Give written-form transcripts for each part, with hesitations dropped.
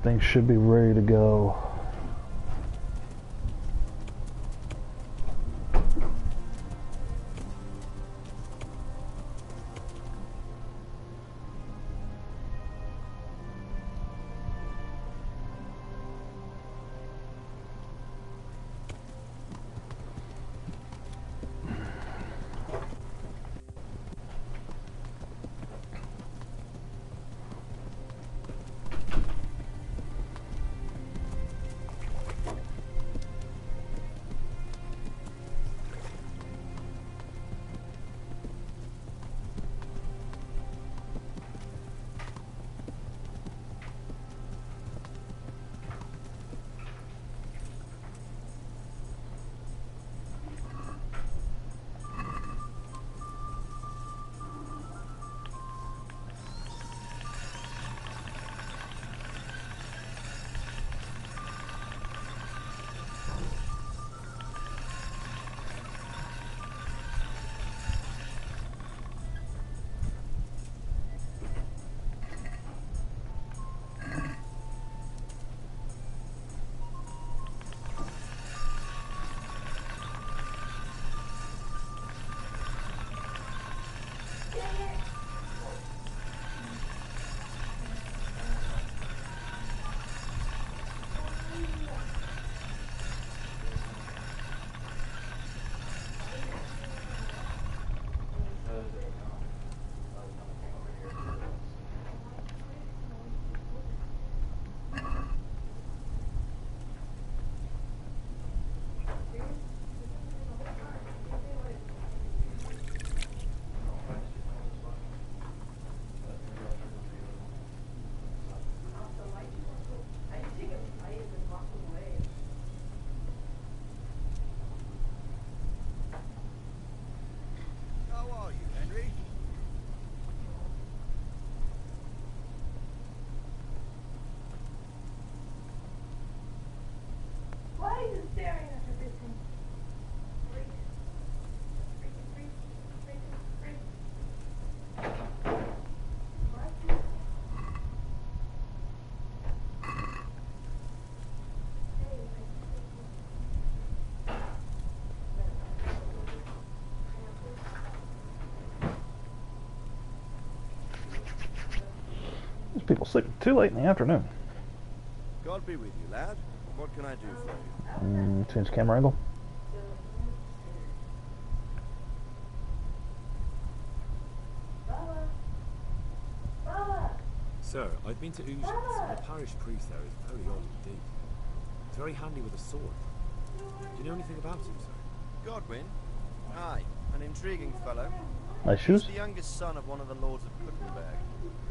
Things should be ready to go. People sleeping too late in the afternoon. God be with you, lad. What can I do for you? Change camera angle. Sir, I've been to Ujaz, and the parish priest there is very odd indeed. He's very handy with a sword. Do you know anything about him, sir? Godwin? Aye, an intriguing fellow. Nice shoes. He's the youngest son of one of the lords of Kuttenberg.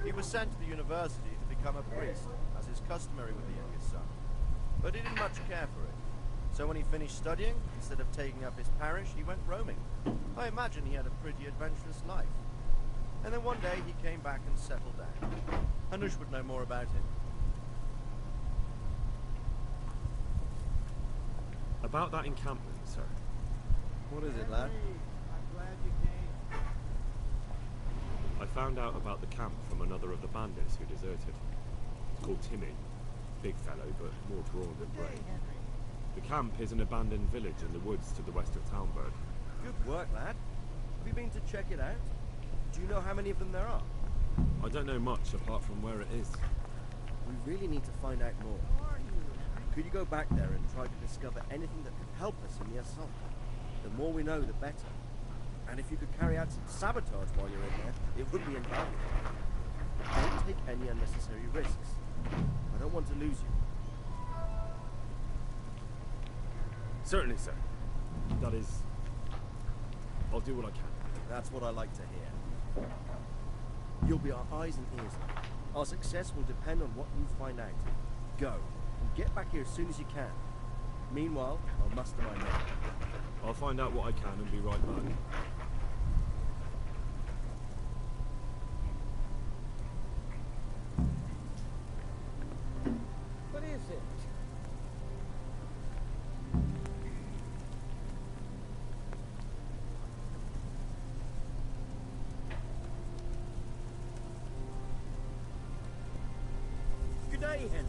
He was sent to the university to become a priest, as is customary with the youngest son. But he didn't much care for it. So when he finished studying, instead of taking up his parish, he went roaming. I imagine he had a pretty adventurous life. And then one day he came back and settled down. Hanush would know more about him. About that encampment, sir. What is it, lad? I found out about the camp from another of the bandits who deserted. It's called Timmy. Big fellow, but more drawn than brave. The camp is an abandoned village in the woods to the west of Townburg. Good work, lad. Have you been to check it out? Do you know how many of them there are? I don't know much apart from where it is. We really need to find out more. Could you go back there and try to discover anything that could help us in the assault? The more we know, the better. And if you could carry out some sabotage while you're in there, it would be invaluable. Don't take any unnecessary risks. I don't want to lose you. Certainly, sir. That is... I'll do what I can. That's what I like to hear. You'll be our eyes and ears. Our success will depend on what you find out. Go, and get back here as soon as you can. Meanwhile, I'll muster my men. I'll find out what I can and be right back. What is it? Good day, Henry.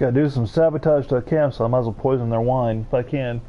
Gotta do some sabotage to a camp, so I might as well poison their wine if I can.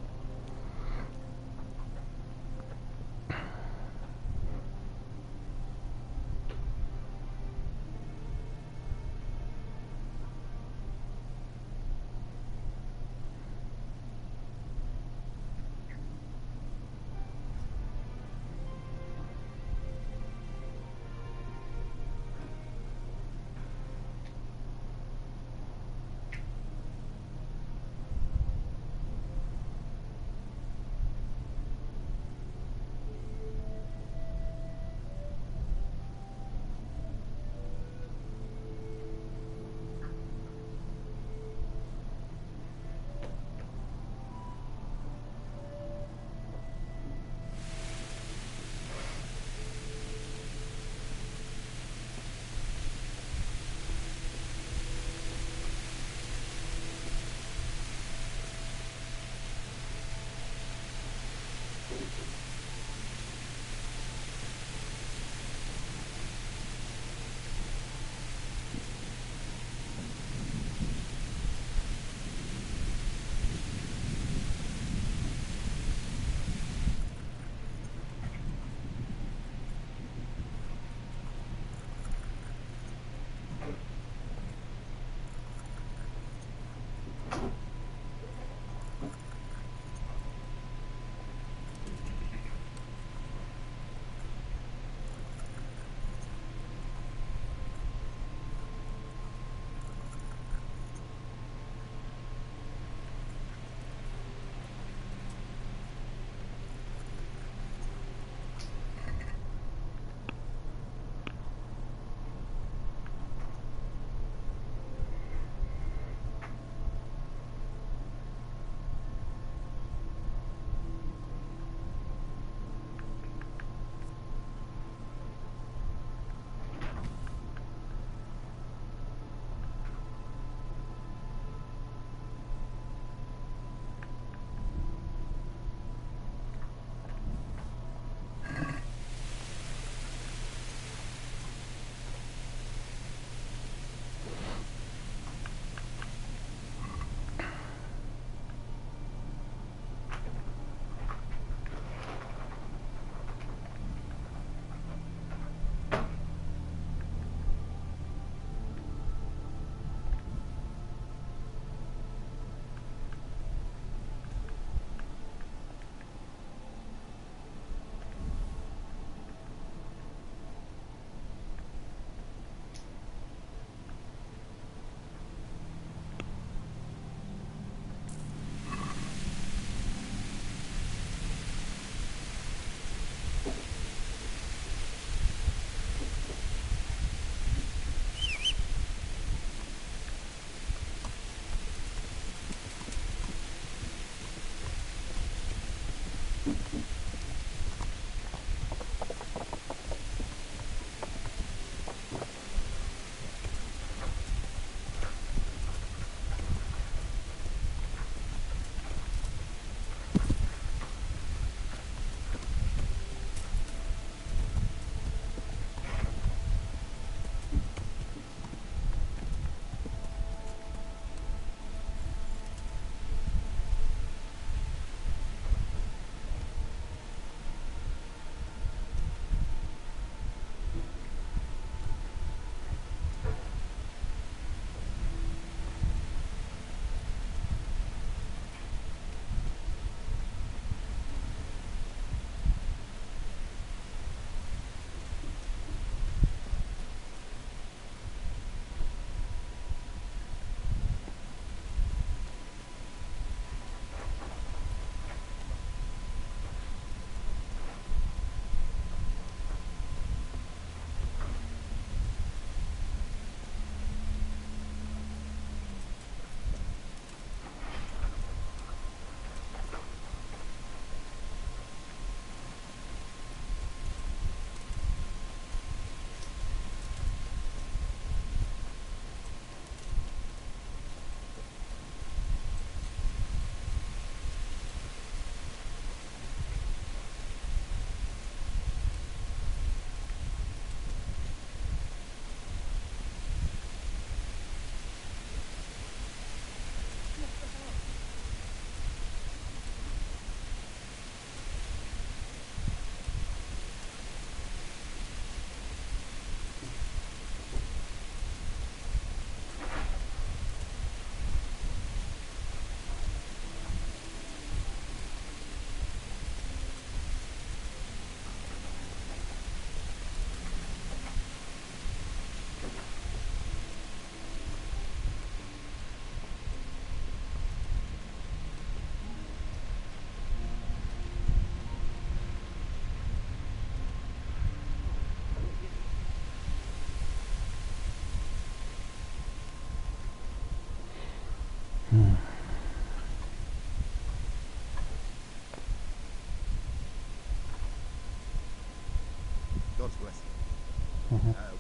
God's blessing.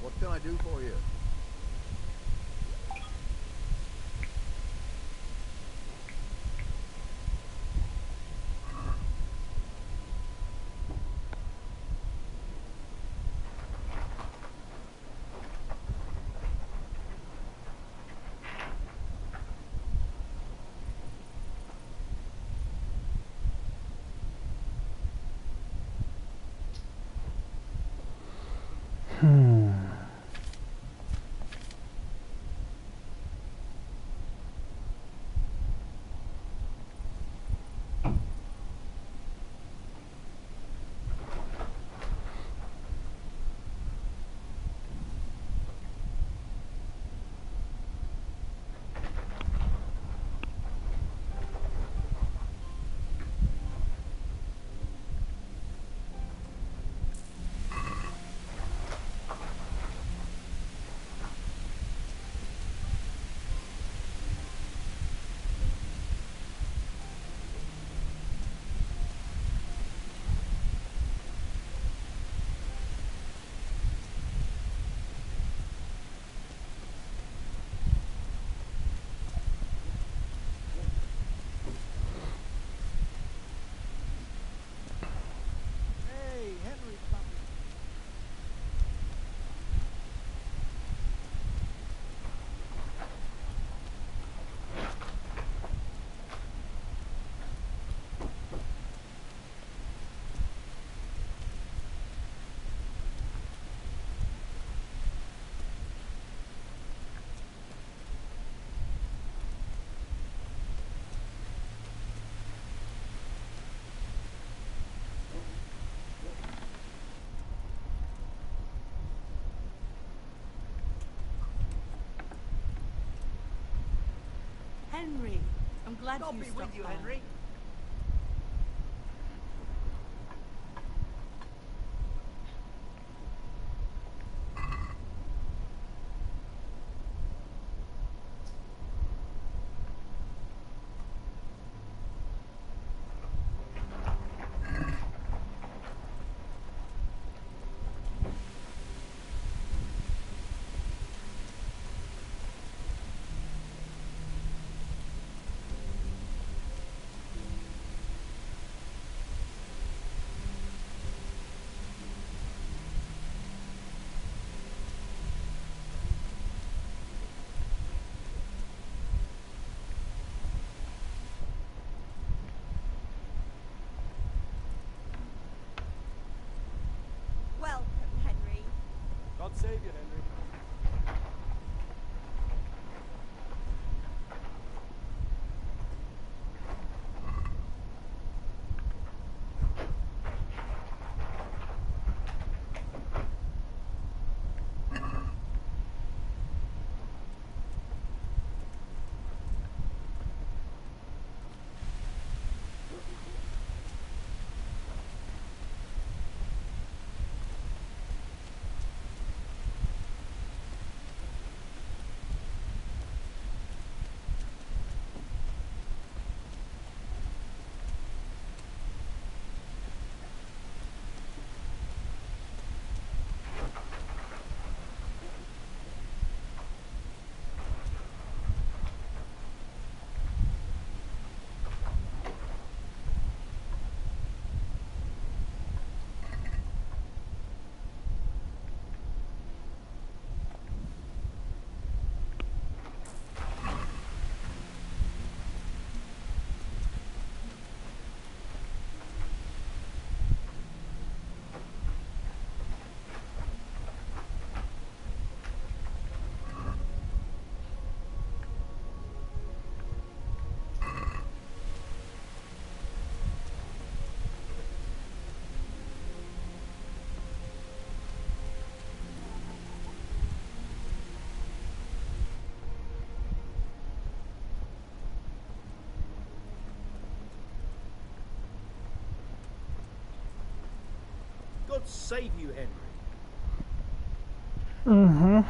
What can I do for you? Henry, I'm glad God you be stopped with you, by. Henry. Welcome, Henry. God save you, Henry. God save you, Henry. Mm-hmm.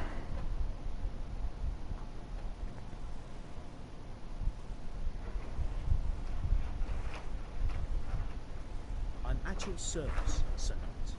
I'm at your service, Sir Knight.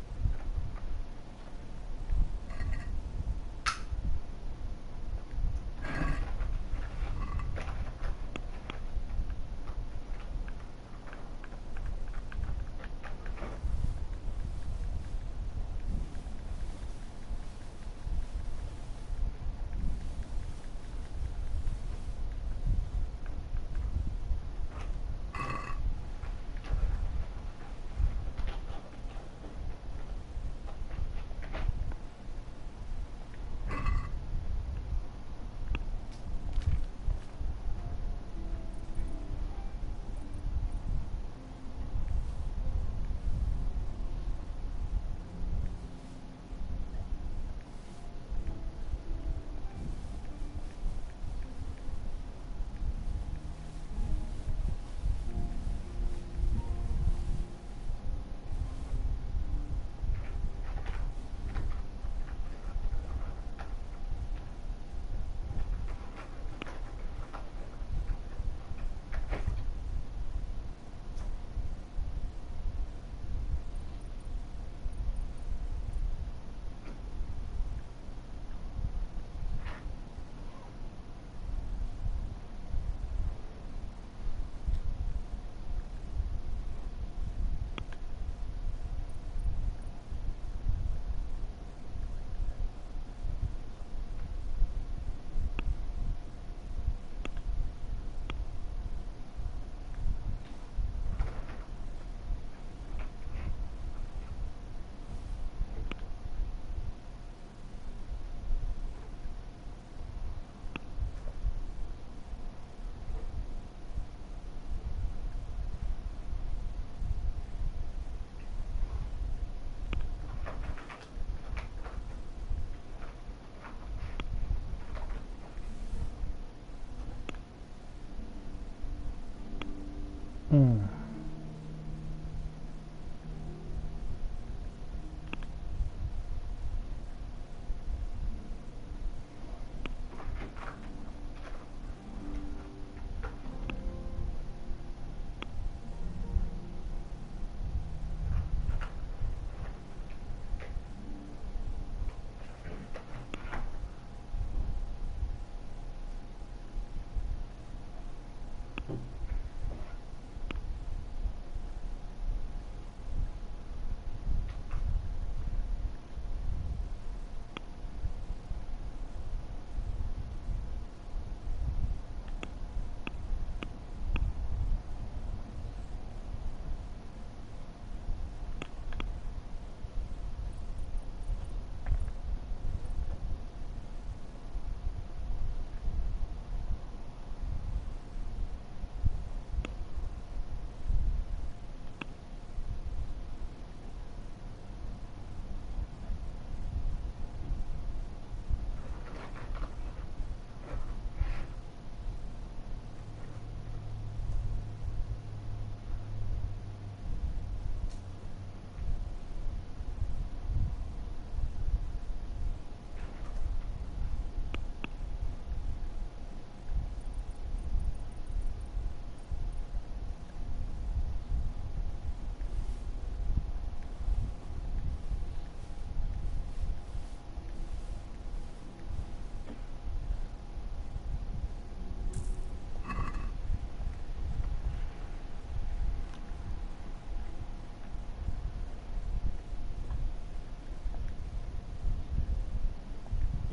Hmm.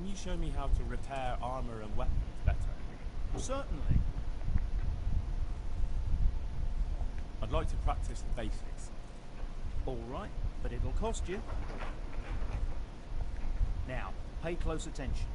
Can you show me how to repair armor and weapons better? Certainly. I'd like to practice the basics. All right, but it'll cost you. Now, pay close attention.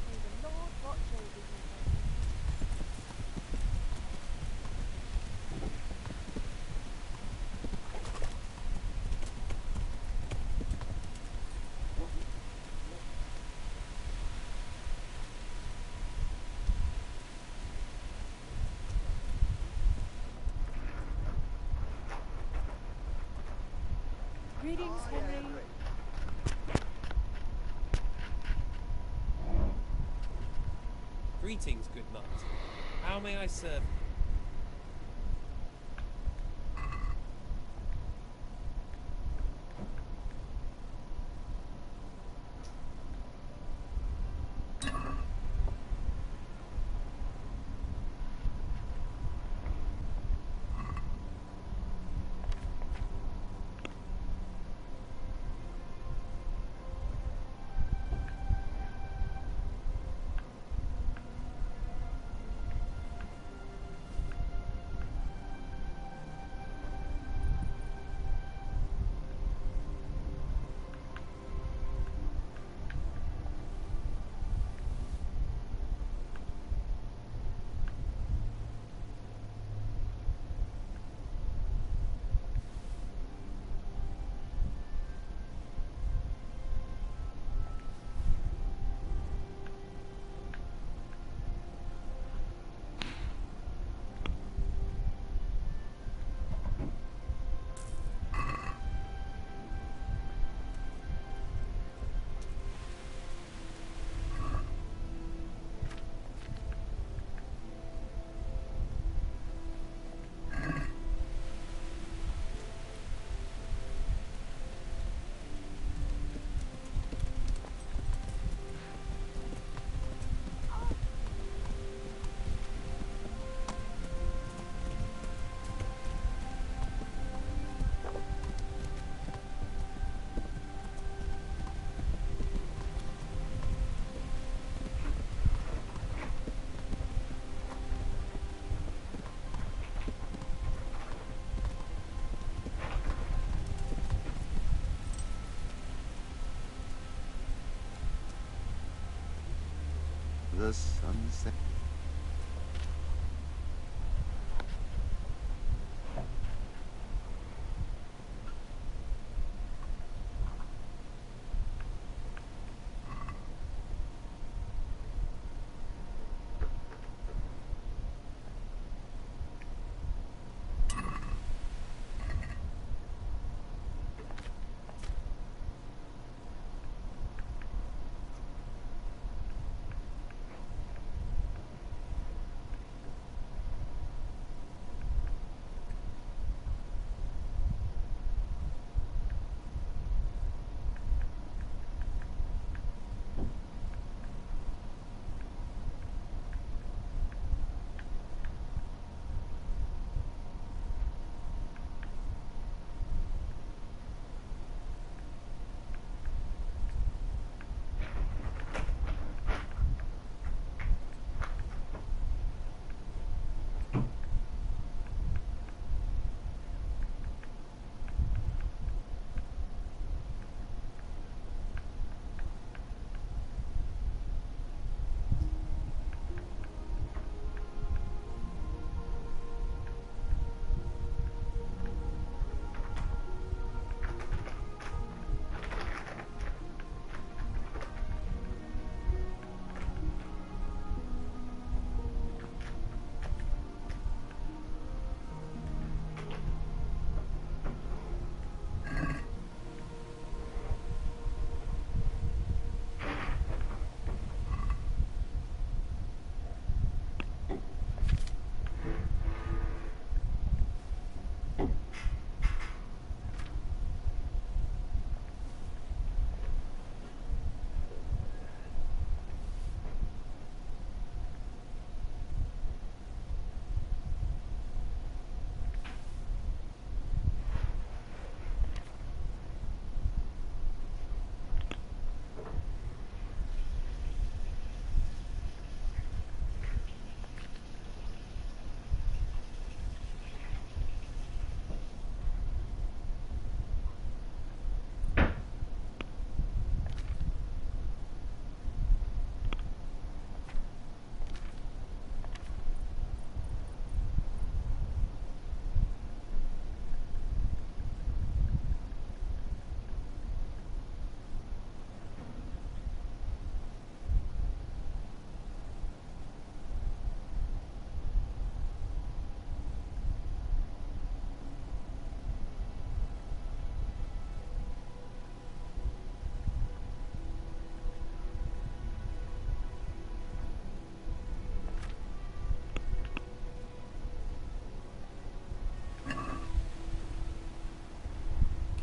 May the Lord watch over you, Henry. Greetings, Henry. Greetings, good knight. How may I serve you? the sunset.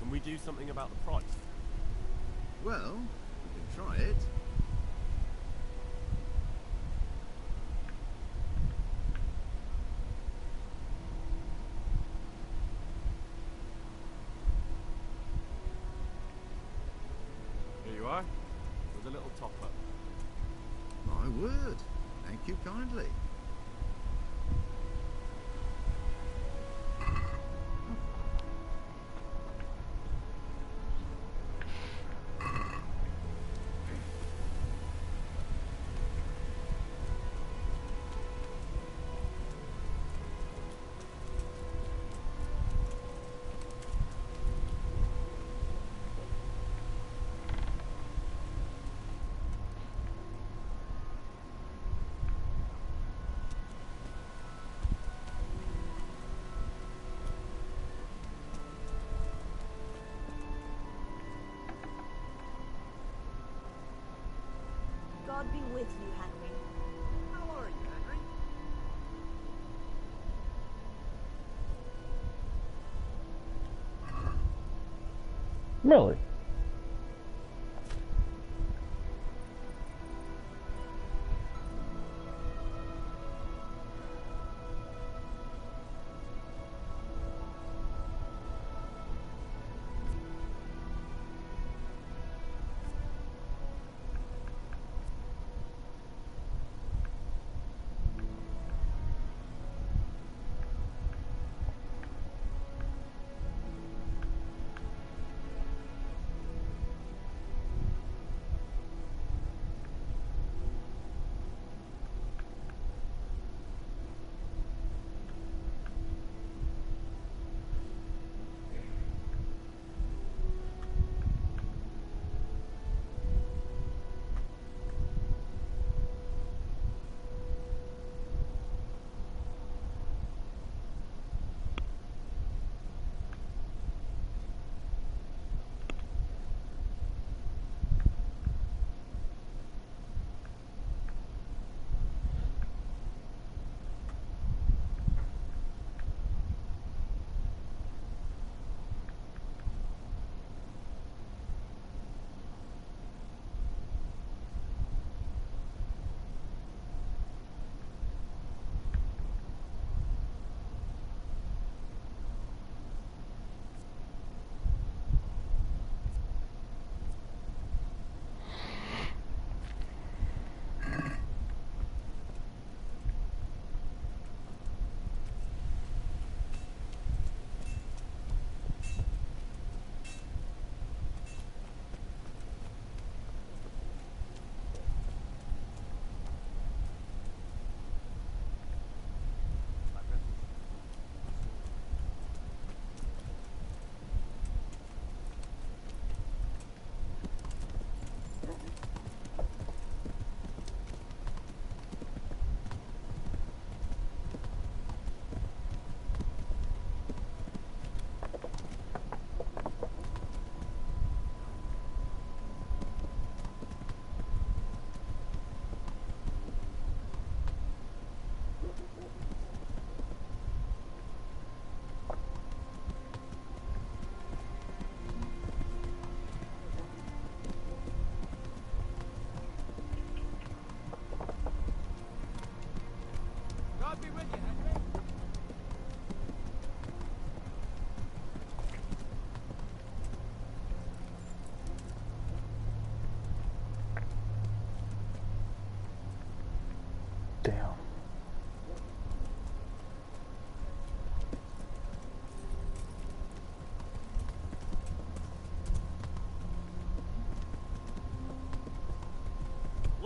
Can we do something about the price? Well, we can try it. Here you are, with a little top up. My word. Thank you kindly. God be with you, Henry. How are you, Henry? Really?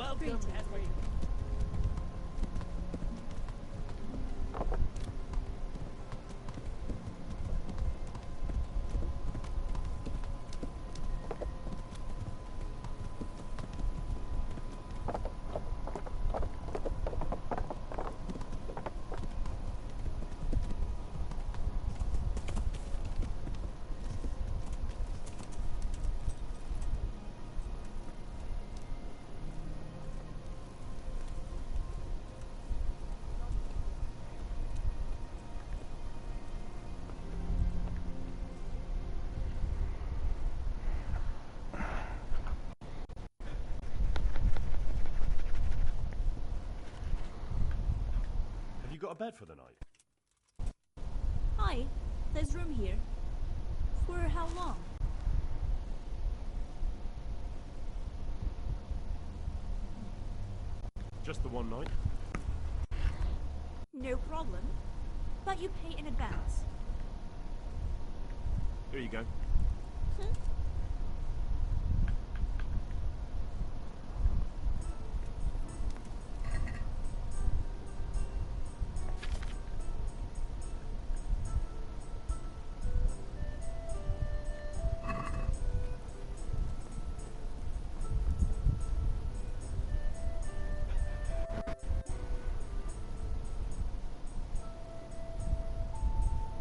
Welcome, Greetings, Henry. Have you got a bed for the night? Hi, there's room here. For how long? Just the one night? No problem. But you pay in advance. Here you go.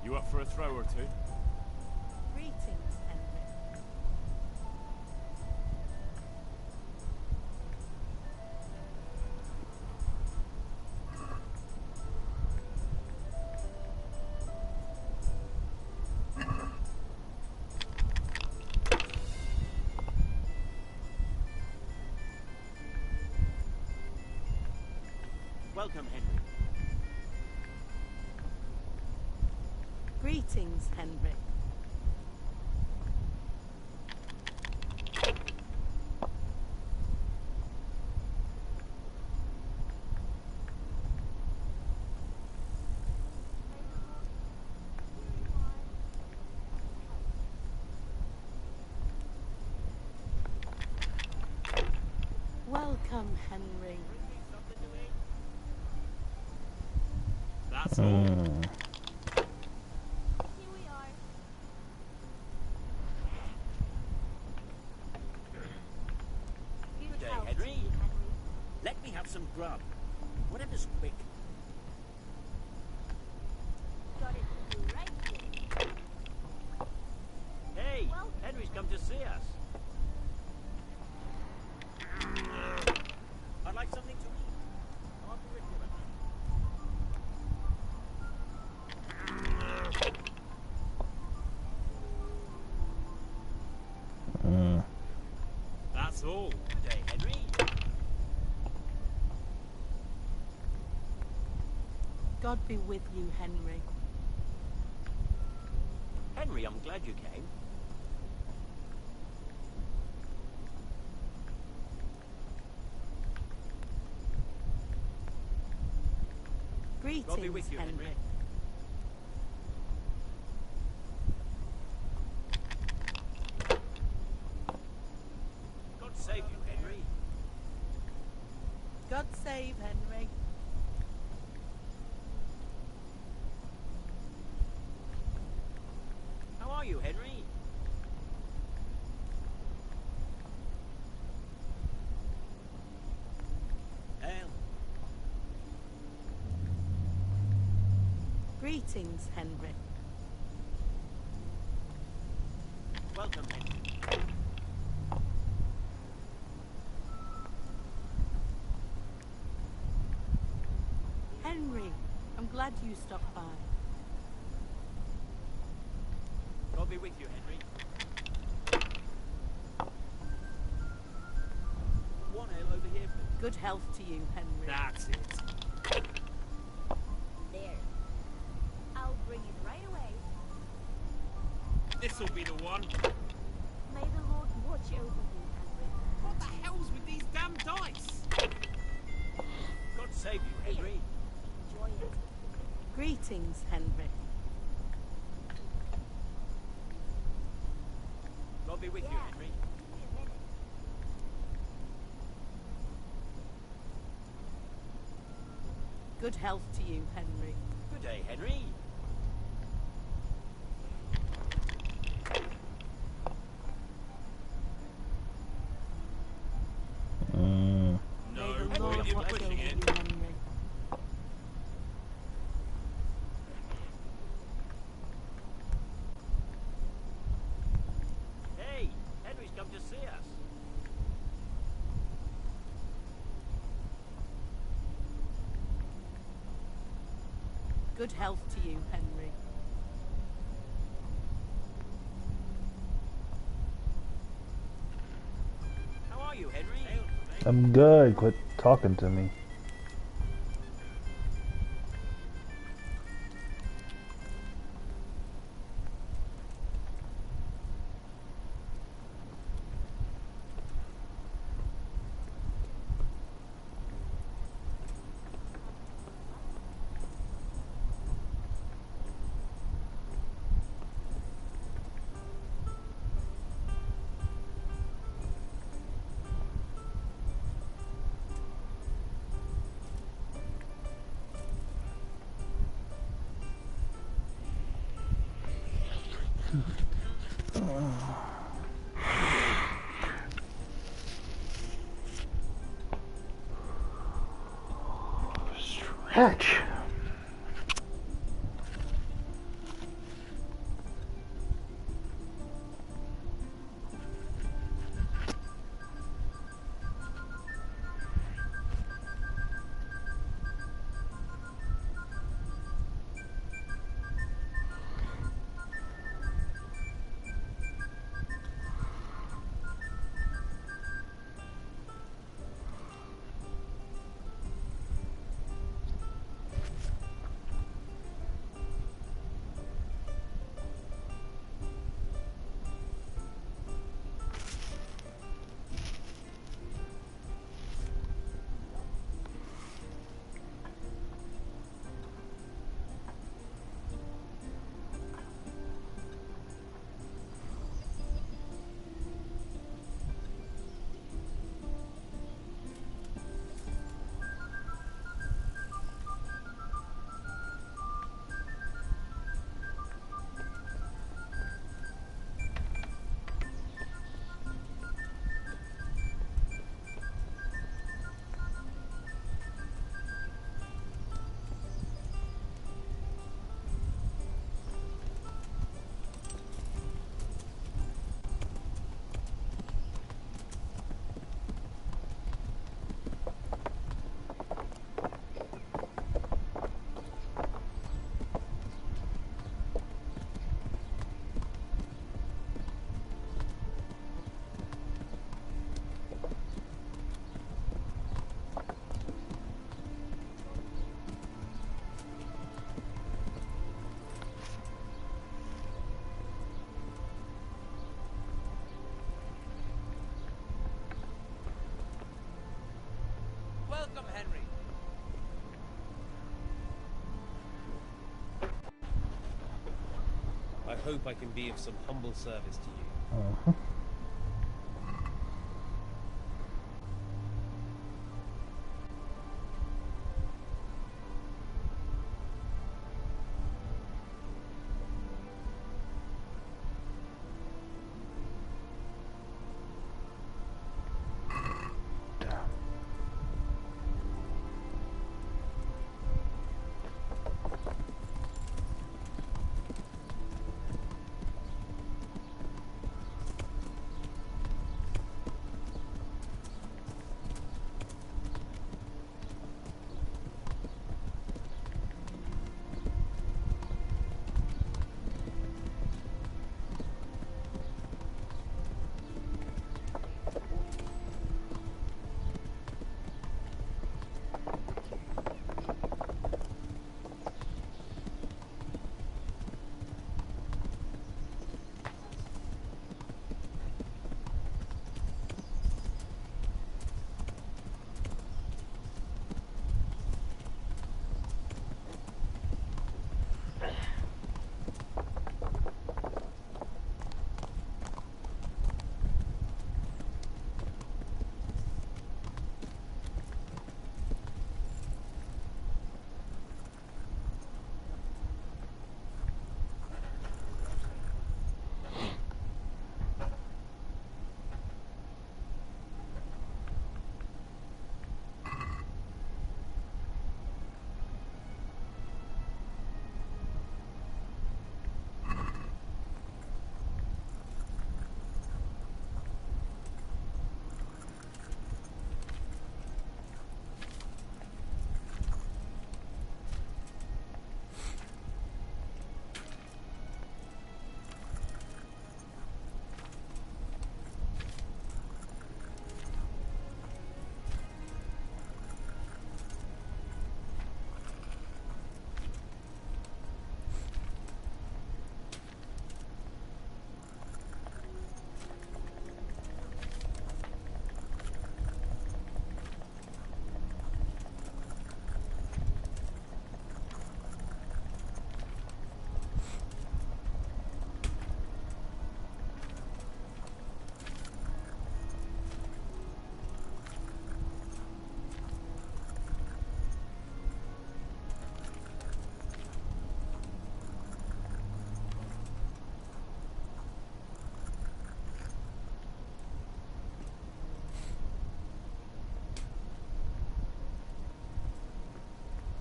You up for a throw or two? Greetings, Henry. Welcome, Henry. Greetings, Henry. Welcome, Henry. That's all. Here we are. Good day, Henry. Let me have some grub. Whatever's quick. Got it for you right here. Hey, Welcome. Henry's come to see us. I'd like something to eat. I'll be with you, That's all. Good day, Henry. God be with you, Henry. Henry, I'm glad you came. Greetings, God be with you, Henry. Henry. God save you, Henry. God save Henry. How are you, Henry? Ale. Greetings, Henry. Welcome, Henry. Henry, I'm glad you stopped by. God be with you, Henry. One ale over here, please. Good health to you, Henry. That's it. There. I'll bring it right away. This'll be the one. May the Lord watch over you, Henry. What the hell's with these damn dice? God save you, Henry. Enjoy it. Greetings, Henry. God be with you, Henry. Give me a minute. Good health to you, Henry. Good day, Henry. Mm. No May the point Lord in watch pushing over it. you, Henry. Hey, Henry's come to see us. Good health to you, Henry. How are you, Henry? I'm good. Quit talking to me. Stretch. Welcome, Henry. I hope I can be of some humble service to you. Uh-huh.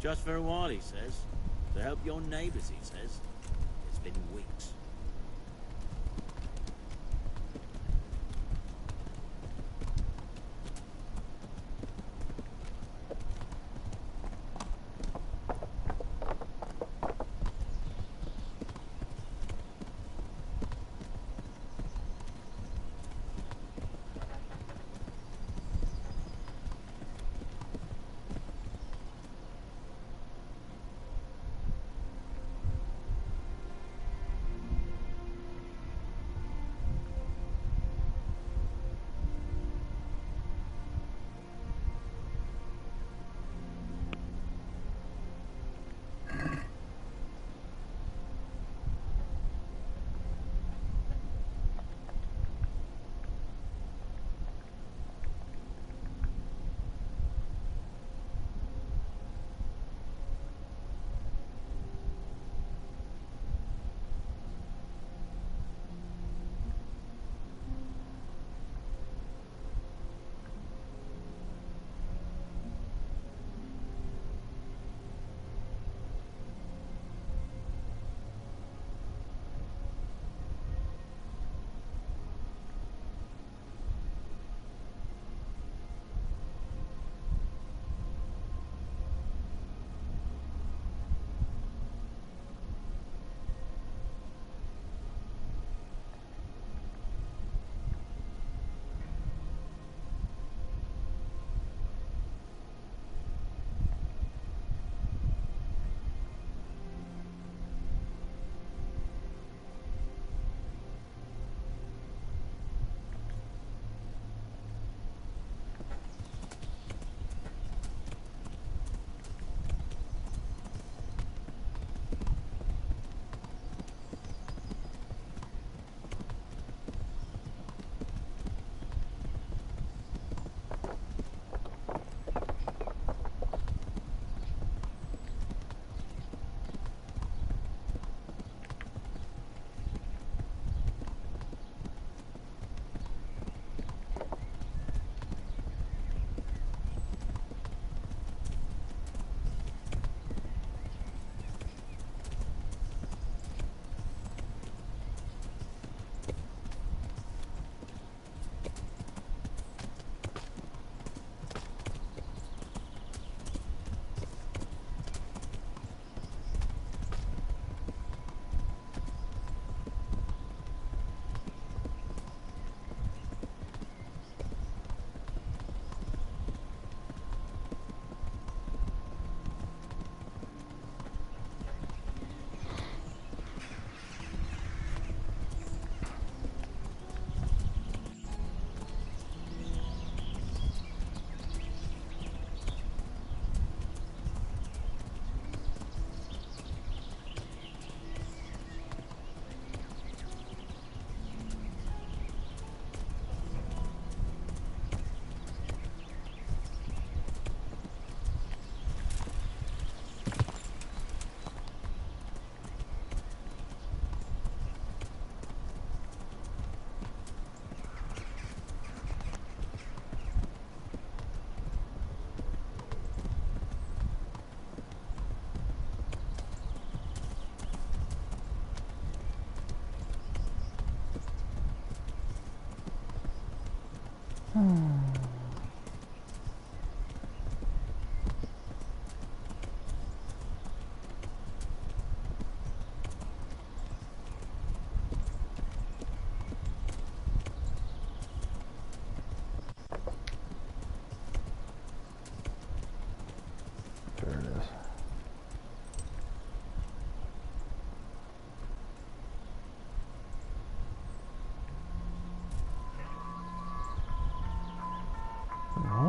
Just for a while, he says. To help your neighbours, he says. It's been weeks.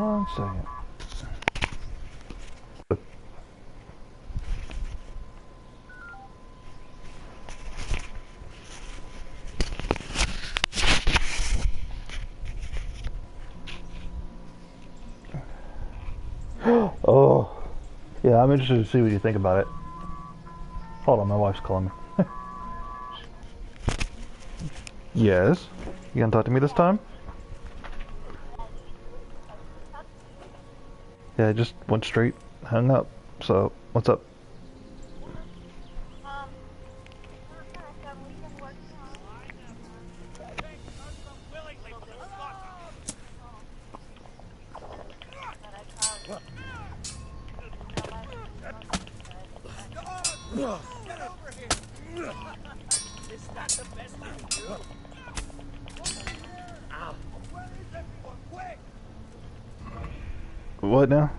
One second. Oh, yeah, I'm interested to see what you think about it. Hold on, my wife's calling me. Yes? You gonna talk to me this time? Yeah, I just went straight, hung up, so What's up? Get over here! Is that the best you can do? Ow. Where is everyone? Quick! What now?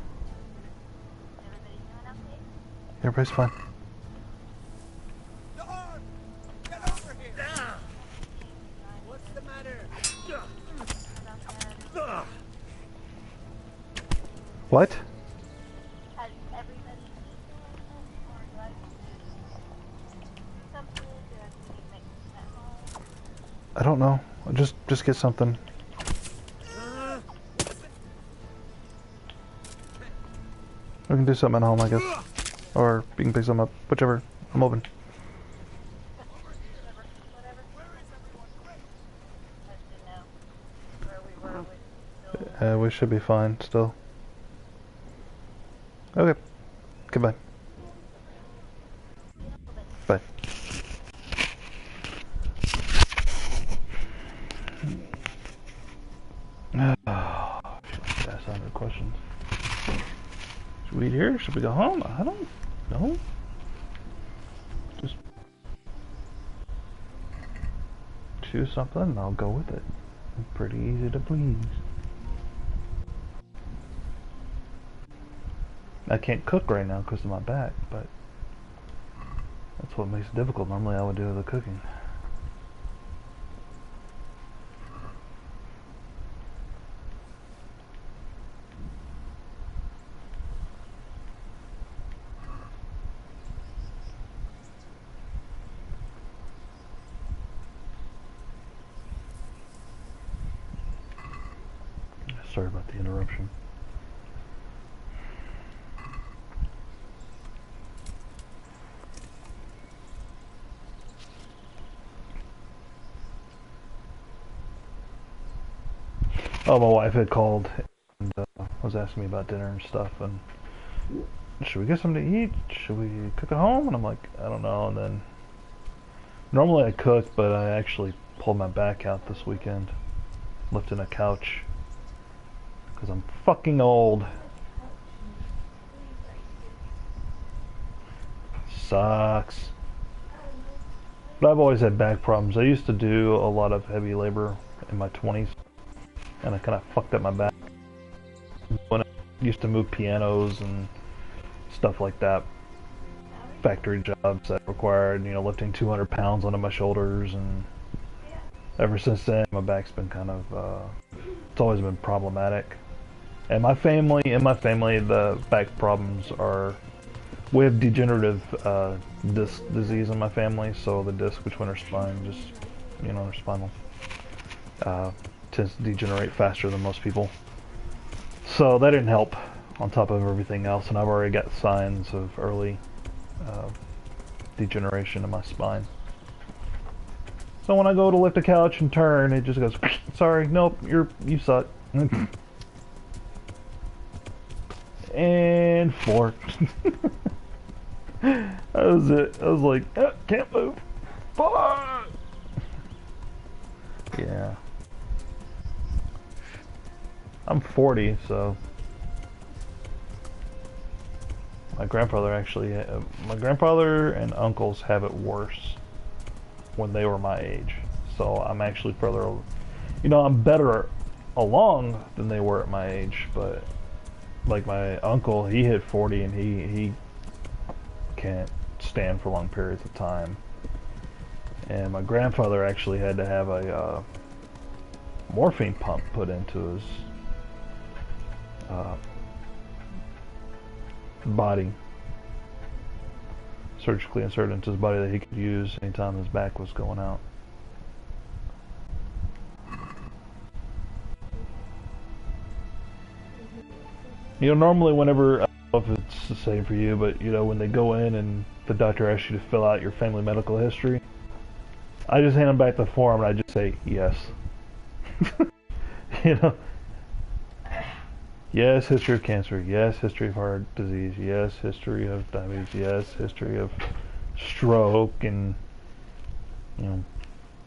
Everybody's fine. Get over here! What's the matter? What? I don't know. Just get something. We can do something at home, I guess. Or you can pick something up. Whichever. I'm open. We should be fine still. Okay. Goodbye. Bye. Oh, should ask 100 questions. Should we eat here? Should we go home? I don't know. Just choose something and I'll go with it. I'm pretty easy to please. I can't cook right now because of my back, but that's what makes it difficult. Normally I would do the cooking. Sorry about the interruption. Oh, my wife had called and was asking me about dinner and stuff, and should we get something to eat? Should we cook at home? And I'm like, I don't know. And then normally I cook, but I actually pulled my back out this weekend, lifting a couch, because I'm fucking old. Sucks. But I've always had back problems. I used to do a lot of heavy labor in my 20s, and I kind of fucked up my back when I used to move pianos and stuff like that. Factory jobs that required, you know, lifting 200 pounds onto my shoulders, and ever since then my back's been kind of it's always been problematic. And my family the back problems are, we have degenerative disc disease in my family, so the disc between our spine, just, you know, our spinal tends to degenerate faster than most people. So that didn't help on top of everything else, and I've already got signs of early degeneration in my spine. So when I go to lift a couch and turn, it just goes, sorry, nope, you suck. And floor. That was it. I was like, oh, can't move. Fuck. Yeah. I'm 40, so my grandfather and uncles have it worse when they were my age. So I'm actually further, you know, I'm better along than they were at my age, but like my uncle, he hit 40 and he can't stand for long periods of time. And my grandfather actually had to have a morphine pump put into his body, surgically inserted into his body, that he could use anytime his back was going out. You know, normally whenever, I don't know if it's the same for you, but you know, when they go in and the doctor asks you to fill out your family medical history, I just hand them back the form and I just say yes. You know, Yes, history of cancer. Yes, history of heart disease. Yes, history of diabetes. Yes, history of stroke and, you know,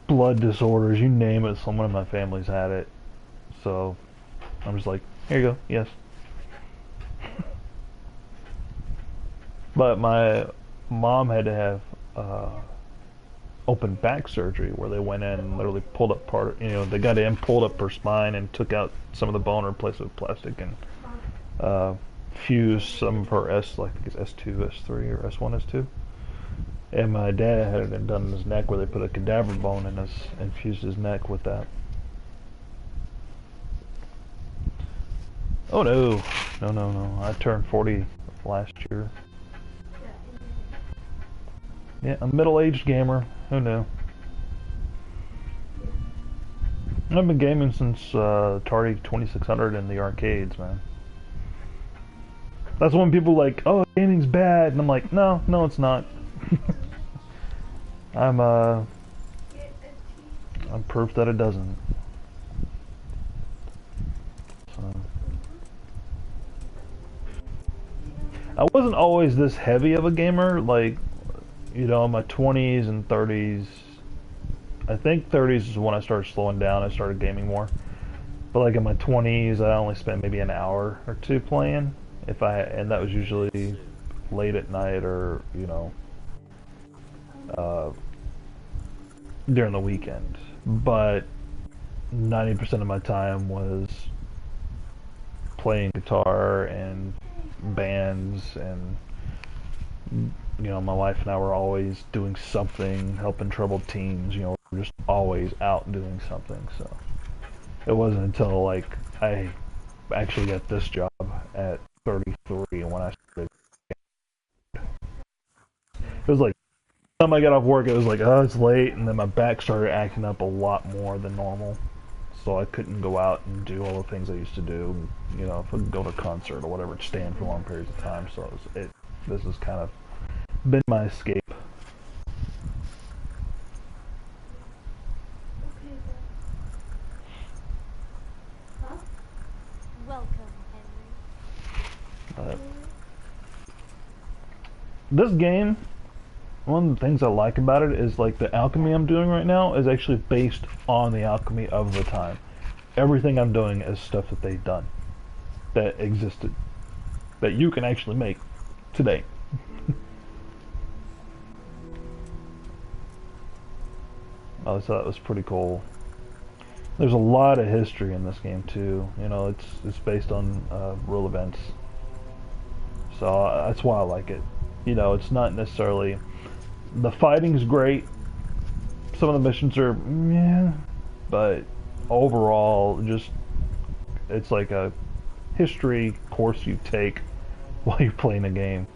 blood disorders. You name it, someone in my family's had it. So I'm just like, here you go. Yes. But my mom had to have open back surgery where they went in and literally pulled up part, they got in, pulled up her spine and took out some of the bone, replaced it with plastic, and fused some of her like I think it's S2, S3, or S1, S2. And my dad had it done in his neck where they put a cadaver bone in and fused his neck with that. Oh no, no. I turned 40 last year. Yeah, a middle-aged gamer. Who knew? I've been gaming since Atari 2600 in the arcades, man. That's when people are like, oh, gaming's bad, and I'm like, no, it's not. I'm proof that it doesn't. So. I wasn't always this heavy of a gamer, like, in my 20s and 30s. I think 30s is when I started slowing down. I started gaming more. But like in my 20s, I only spent maybe an hour or two playing, and that was usually late at night or during the weekend. But 90% of my time was playing guitar and bands, and my wife and I were always doing something, helping troubled teens. We're just always out doing something. So it wasn't until like I actually got this job at 33 when I started. It was like the time I got off work, it was like, oh, it's late, and then my back started acting up a lot more than normal. So I couldn't go out and do all the things I used to do. If I could go to a concert or whatever, stand for long periods of time. So this has kind of been my escape. Welcome, Henry. This game, one of the things I like about it is like the alchemy I'm doing right now is actually based on the alchemy of the time. Everything I'm doing is stuff that they've done, that existed, that you can actually make today. I thought that was pretty cool. There's a lot of history in this game too. It's based on real events, so that's why I like it. It's not necessarily the fighting's great. Some of the missions are but overall, just it's like a history course you take while you're playing a game.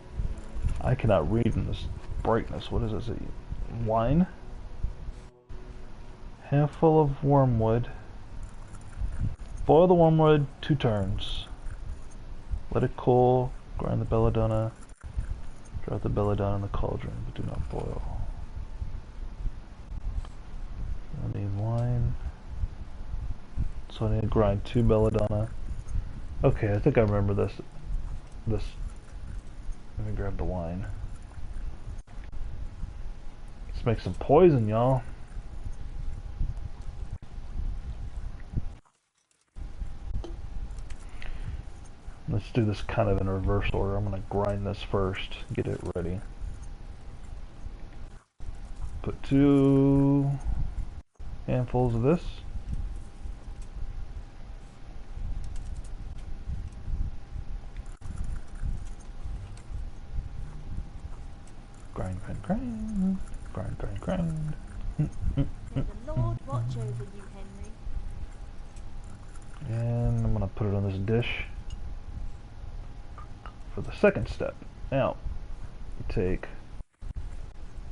I cannot read in this brightness. What is this? Wine? Handful of wormwood. Boil the wormwood 2 turns. Let it cool. Grind the belladonna. Drop the belladonna in the cauldron, but do not boil. I need wine. So I need to grind 2 belladonna. Okay, I think I remember this. Let me grab the wine. Let's make some poison, y'all. Let's do this kind of in reverse order. I'm going to grind this first, get it ready. Put 2 handfuls of this. Grind, grind, grind. Grind, grind, grind. May the Lord watch over you, Henry. And I'm going to put it on this dish for the second step. Now, take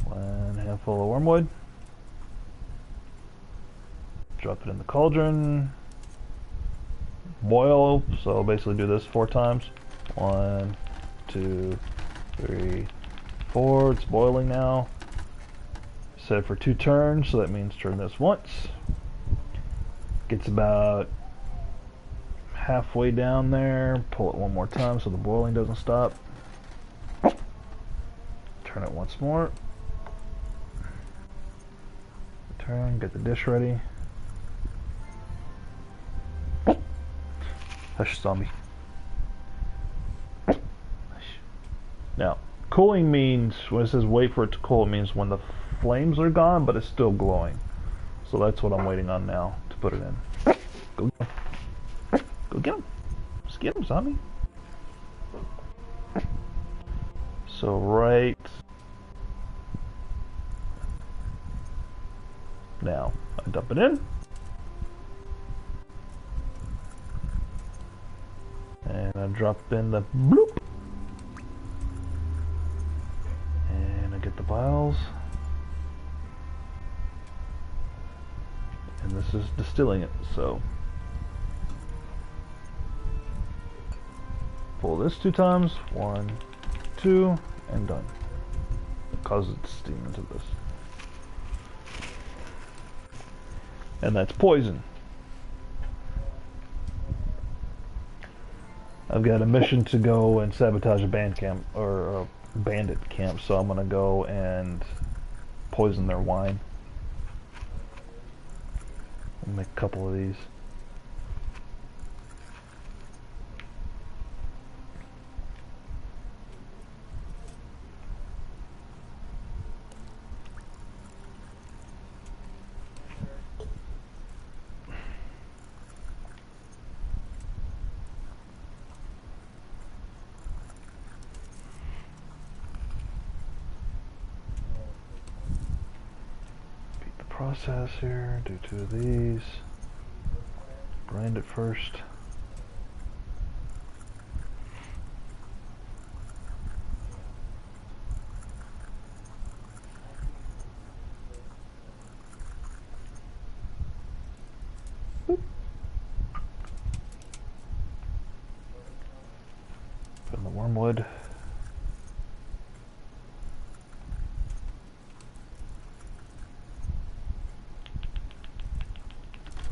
1 handful of wormwood, drop it in the cauldron, boil, so basically do this 4 times. 1, 2, 3, 4, it's boiling now. Set it for 2 turns, so that means turn this once. Gets about halfway down there, pull it one more time so the boiling doesn't stop. Turn it once more. Turn, get the dish ready. Hush, zombie. Now, cooling means, when it says wait for it to cool, it means when the flames are gone, but it's still glowing. So that's what I'm waiting on now to put it in. Go get him. Go get him. Just get him, zombie. So right now, I dump it in. And I drop in the bloop. And I get the vials. And this is distilling it, so pull this 2 times, 1, 2, and done. Cause it's steam into this. And that's poison. I've got a mission to go and sabotage a band camp, or a bandit camp, so I'm gonna go and poison their wine. I'll make a couple of these. Beat the process here, do 2 of these. Grind it first. Boop. Put in the wormwood.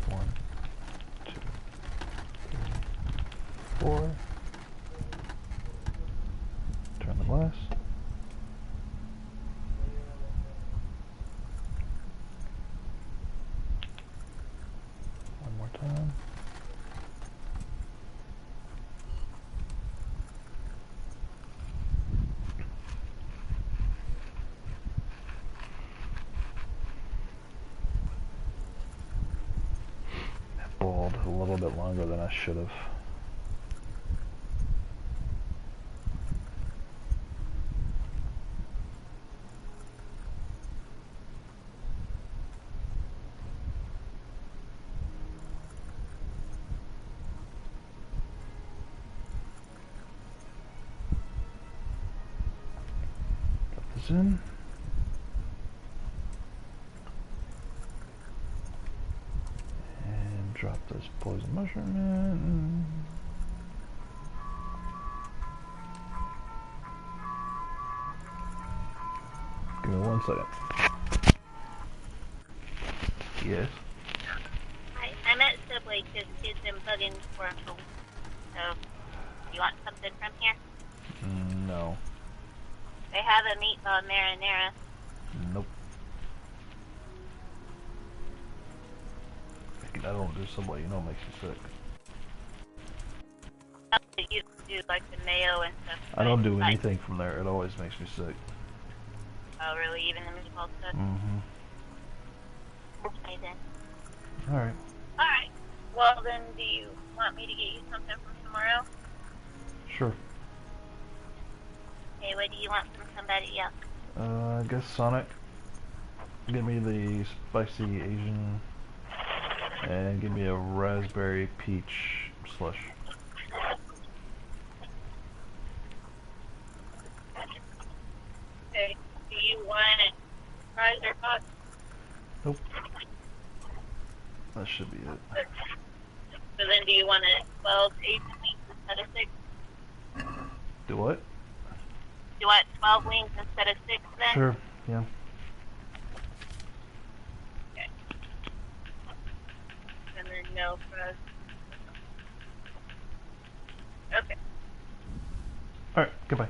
One, 2, 3, 4. Turn the glass. One more time. That boiled a little bit longer than I should have. In. And drop this poison mushroom in. Give me 1 second. Yes? Hi, I'm at Subway because kids been bugging for a phone. So, you want something from here? No. They have a meatball marinara. Nope. I don't do Subway, you know it makes you sick. You do like the mayo and stuff. I don't do anything from there, it always makes me sick. Oh, really? Even the meatball stuff? Mm-hmm. Okay, then. Alright. Alright. Well, then, do you want me to get you something from somewhere else? Sure. Okay, what do you want from somebody else? I guess Sonic. Give me the spicy Asian. And give me a raspberry peach slush. Okay. Do you want fries or thoughts? Nope. That should be it. So then do you want it 12 Asian wings instead of 6? Do what? Do you want 12 wings instead of 6 then? Sure, yeah. Okay. And then no fries. Okay. Alright, goodbye.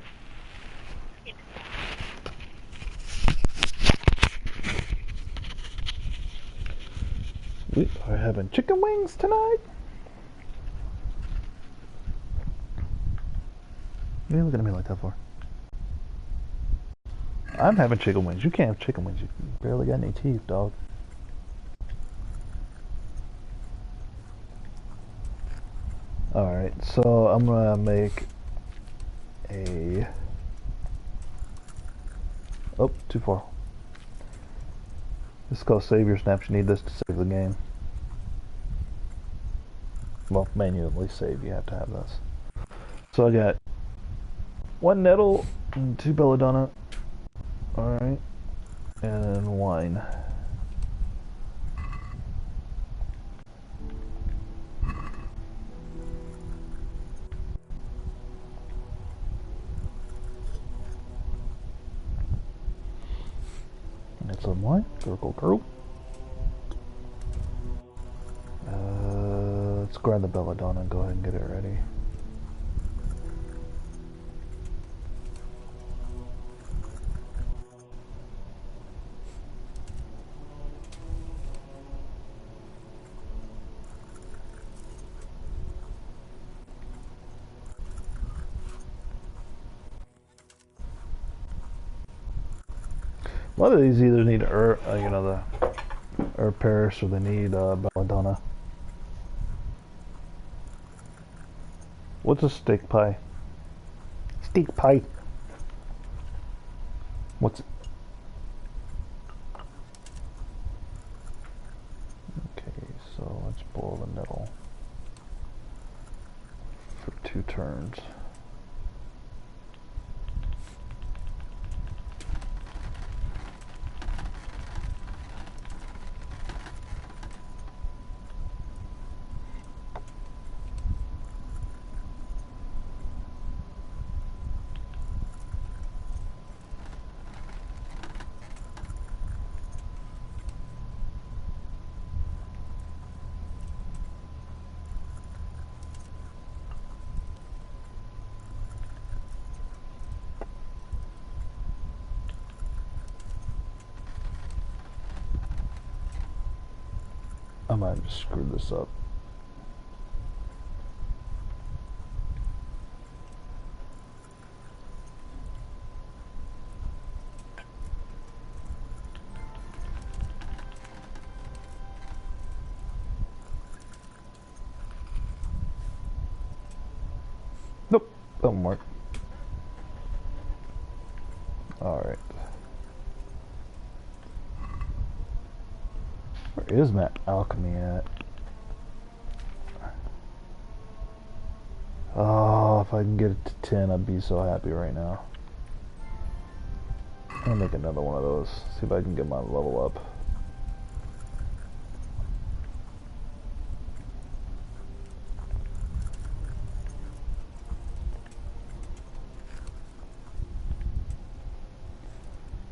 We are having chicken wings tonight. What are you looking at me like that for? I'm having chicken wings. You can't have chicken wings. You barely got any teeth, dog. Alright, so I'm gonna make a... Oh, too far. This is called Save Your Snaps. You need this to save the game. Well, manually save, you have to have this. So I got 1 nettle and 2 belladonna. Alright. And wine. And some wine. Gurgle. Let's grab the belladonna and go ahead and get it ready. A lot of these either need herb, the herb Paris, or they need belladonna. What's a steak pie? Steak pie. What's it? Okay, so let's boil the nettle for 2 turns. I might have just screwed this up. Nope, don't work. Alright. Where is my alchemy at? Oh, if I can get it to 10, I'd be so happy right now. I'll make another one of those. See if I can get my level up.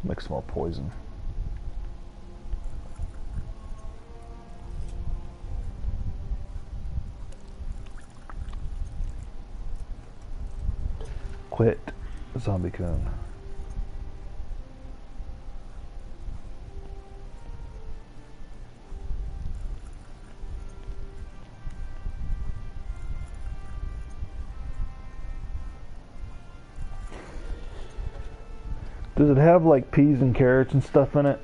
Make some more poison. Quit, zombie coon. Does it have like peas and carrots and stuff in it?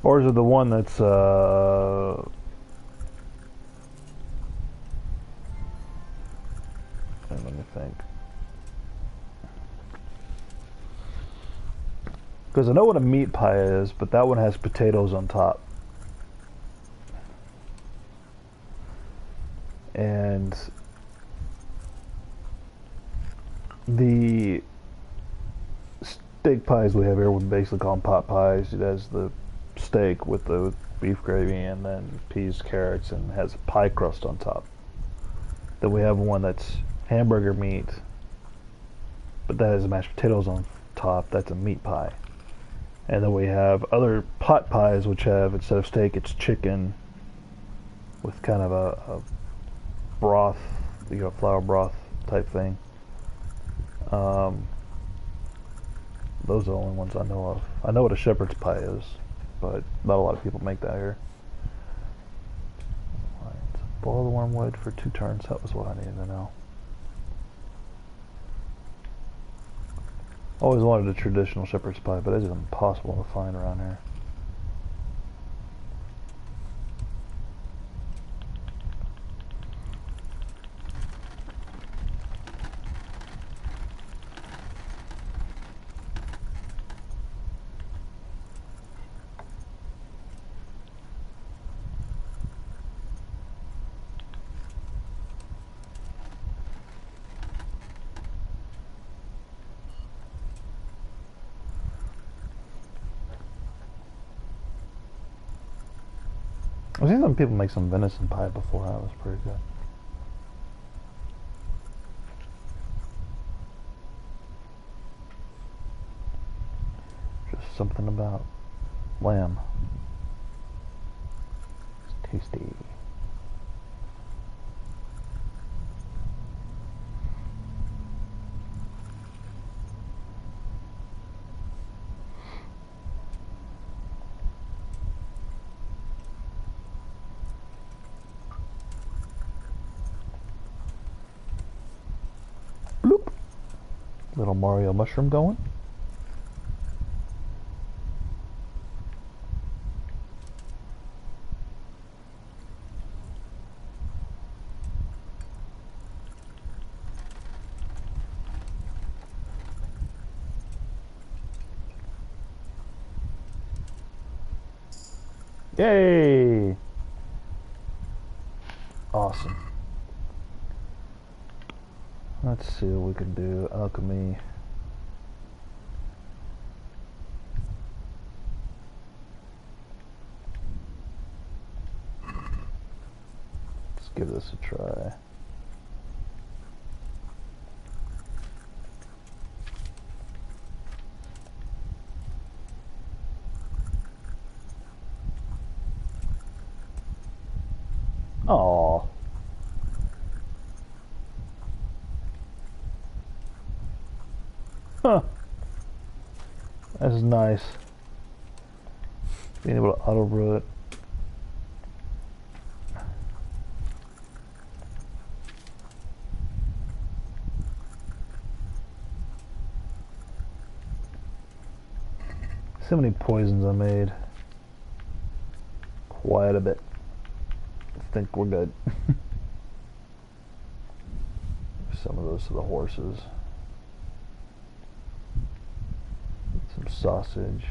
Or is it the one that's let me think. Because I know what a meat pie is, but that one has potatoes on top. And the steak pies we have here, we basically call them pot pies. It has the steak with the beef gravy and then peas, carrots, and has a pie crust on top. Then we have one that's hamburger meat, but that has mashed potatoes on top. That's a meat pie. And then we have other pot pies, which have, instead of steak, it's chicken with kind of a broth, flour broth type thing. Those are the only ones I know of. I know what a shepherd's pie is, but not a lot of people make that here. Right, so boil the wormwood for 2 turns. That was what I needed to know. Always wanted a traditional shepherd's pie, but it's impossible to find around here. I've seen some people make some venison pie before. That was pretty good. Just something about lamb. It's tasty. Bloop. Little Mario mushroom going. Yay! Awesome. Let's see what we can do. Alchemy. Let's give this a try. Aww. Huh. That's nice. Being able to auto brew it. So many poisons I made. Quite a bit. I think we're good. Some of those to the horses. Some sausage.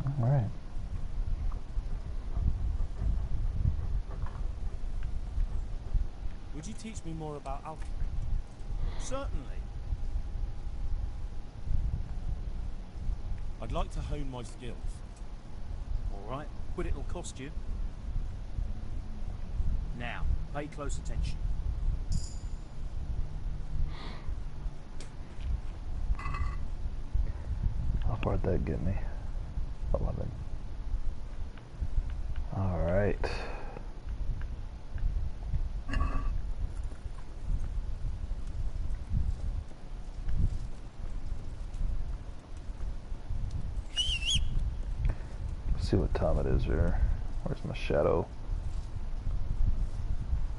All right. Would you teach me more about alchemy? Certainly. I'd like to hone my skills. All right, but it'll cost you. Now, pay close attention. How far did that get me? 11. All right. See what time it is here. Where's my shadow?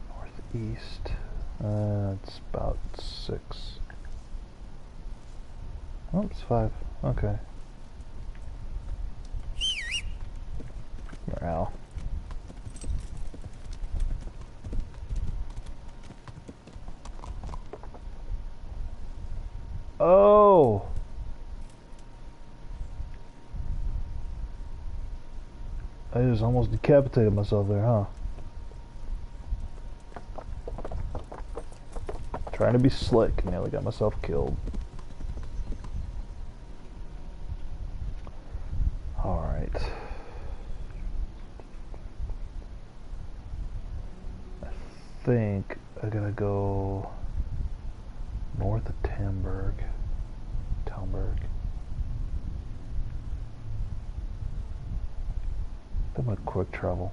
Northeast. It's about 6. Oh, it's 5. Okay. Morale. Oh! I just almost decapitated myself there, huh? Trying to be slick, nearly got myself killed. Alright. think I gotta go north of Tamberg. Talmberg. I'm gonna quick travel.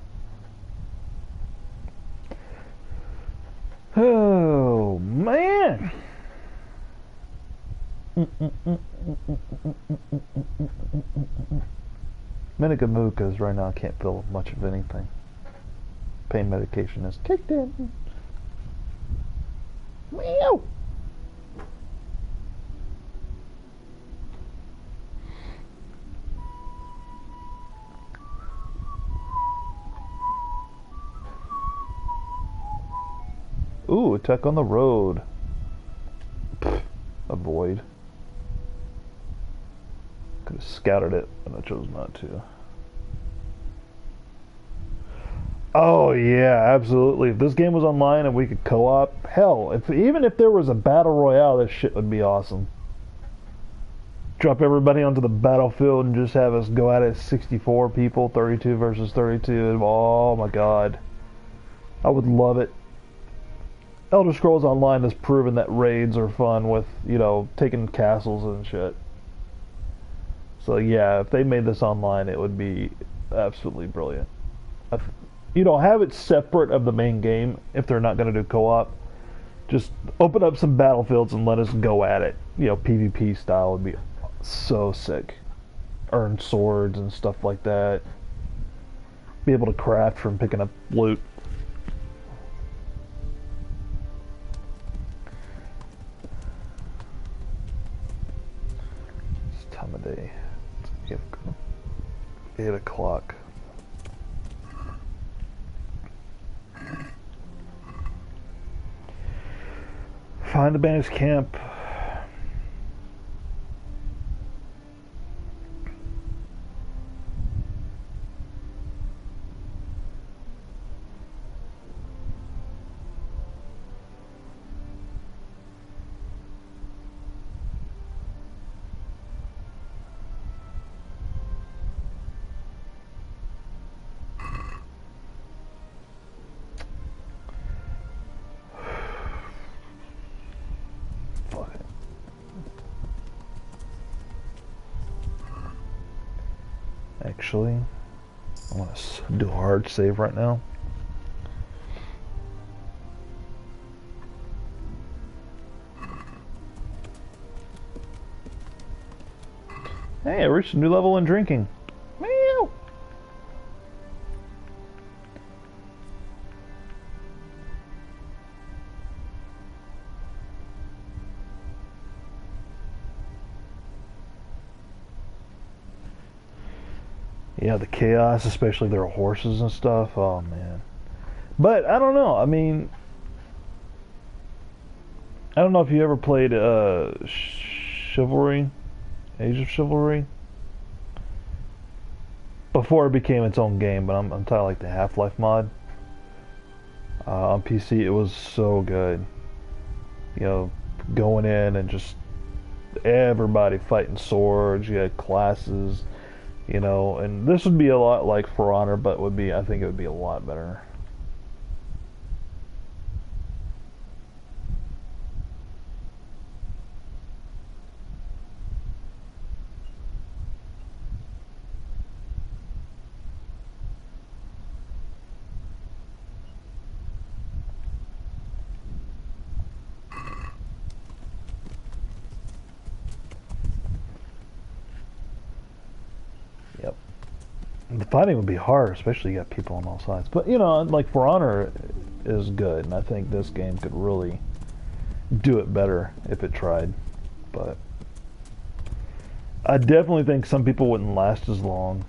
Oh man! I'm in a good mood because right now I can't feel much of anything. Pain medication is kicked in. Meow! Ooh, attack on the road. Pfft, avoid. Could have scouted it, but I chose not to. Oh yeah, absolutely. If this game was online and we could co-op, hell, even if there was a battle royale, this shit would be awesome. Drop everybody onto the battlefield and just have us go at it 64 people, 32 versus 32. Oh my god. I would love it. Elder Scrolls Online has proven that raids are fun with, you know, taking castles and shit. So yeah, if they made this online, it would be absolutely brilliant. You know, have it separate of the main game if they're not going to do co-op. Just open up some battlefields and let us go at it. You know, PvP style would be so sick. Earn swords and stuff like that. Be able to craft from picking up loot. Time of day. It's 8 o'clock. Find the band's camp. Actually, I want to do a hard save right now. Hey, I reached a new level in drinking. Meow. Yeah, the chaos, especially their horses and stuff. Oh man. But I don't know. I mean, I don't know if you ever played Chivalry, Age of Chivalry, before it became its own game. But I'm talking like the Half-Life mod on PC. It was so good. You know, going in and just everybody fighting swords. You had classes. You know, and this would be a lot like For Honor, but I think it would be a lot better. Yep. The fighting would be hard, especially you got people on all sides. But, you know, like For Honor is good, and I think this game could really do it better if it tried. But I definitely think some people wouldn't last as long.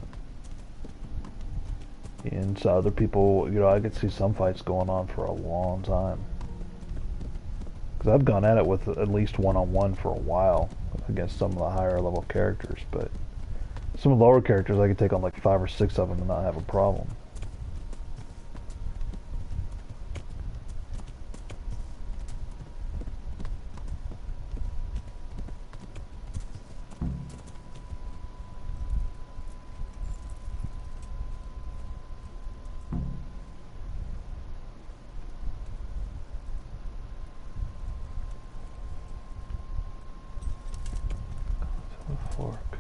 And so other people, you know, I could see some fights going on for a long time. Because I've gone at it with at least one-on-one for a while against some of the higher level characters, but some of the lower characters I could take on like 5 or 6 of them and not have a problem. Fork.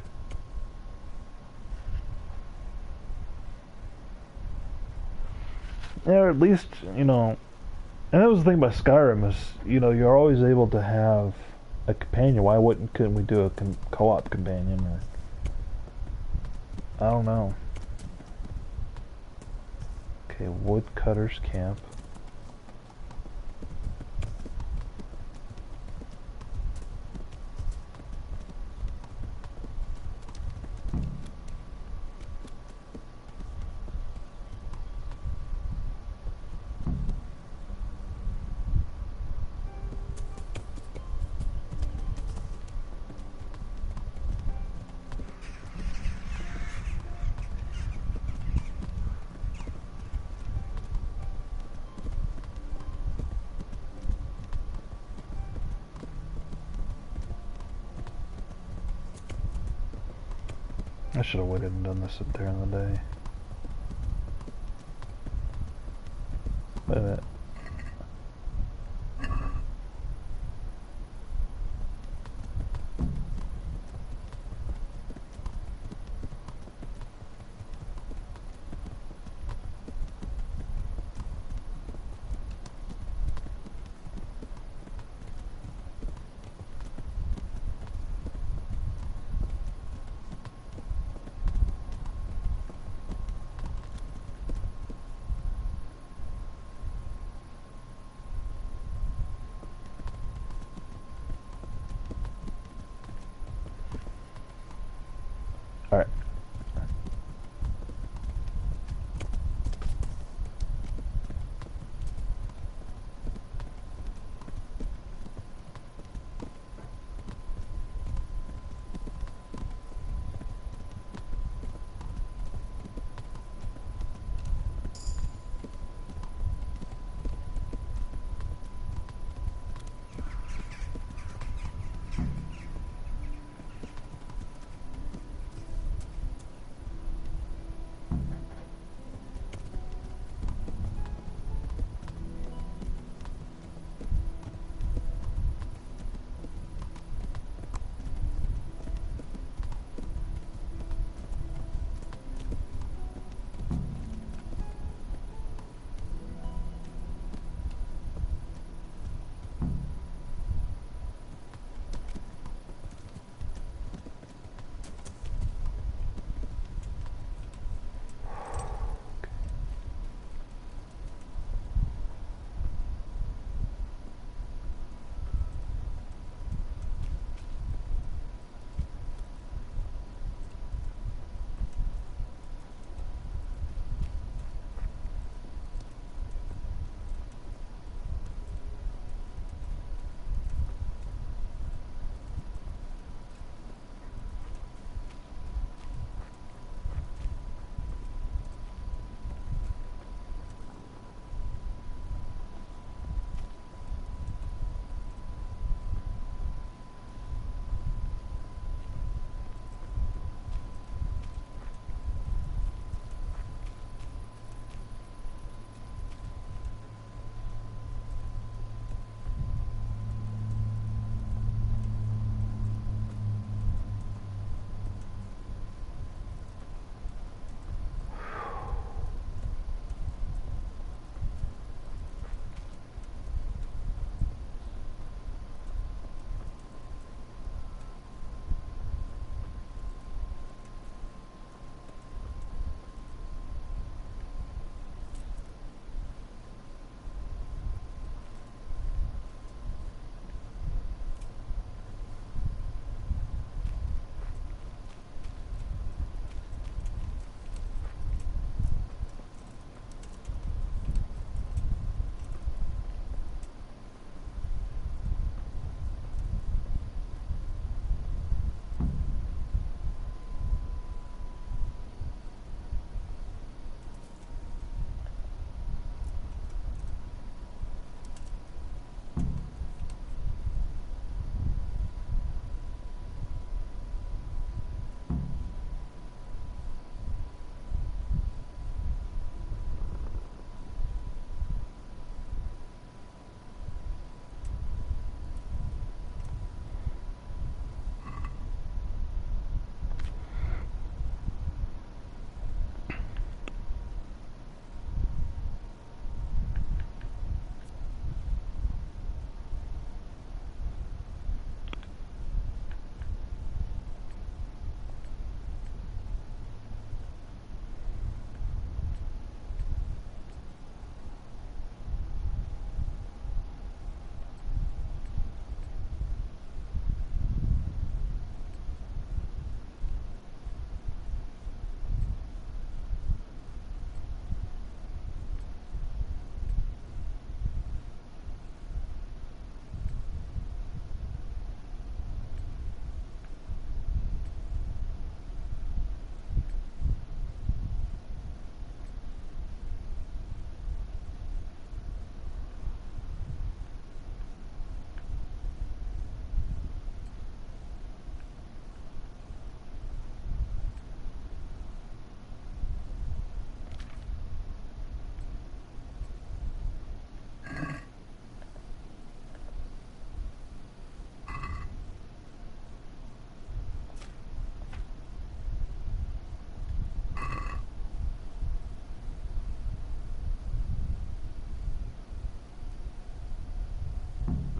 Yeah, or at least, you know, and that was the thing about Skyrim is, you know, you're always able to have a companion. Why couldn't we do a co-op companion? Or I don't know. Okay, Woodcutter's Camp. I should have waited and done this up there in the day. Wait a minute.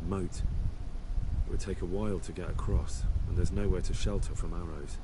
moat. It would take a while to get across, and there's nowhere to shelter from arrows.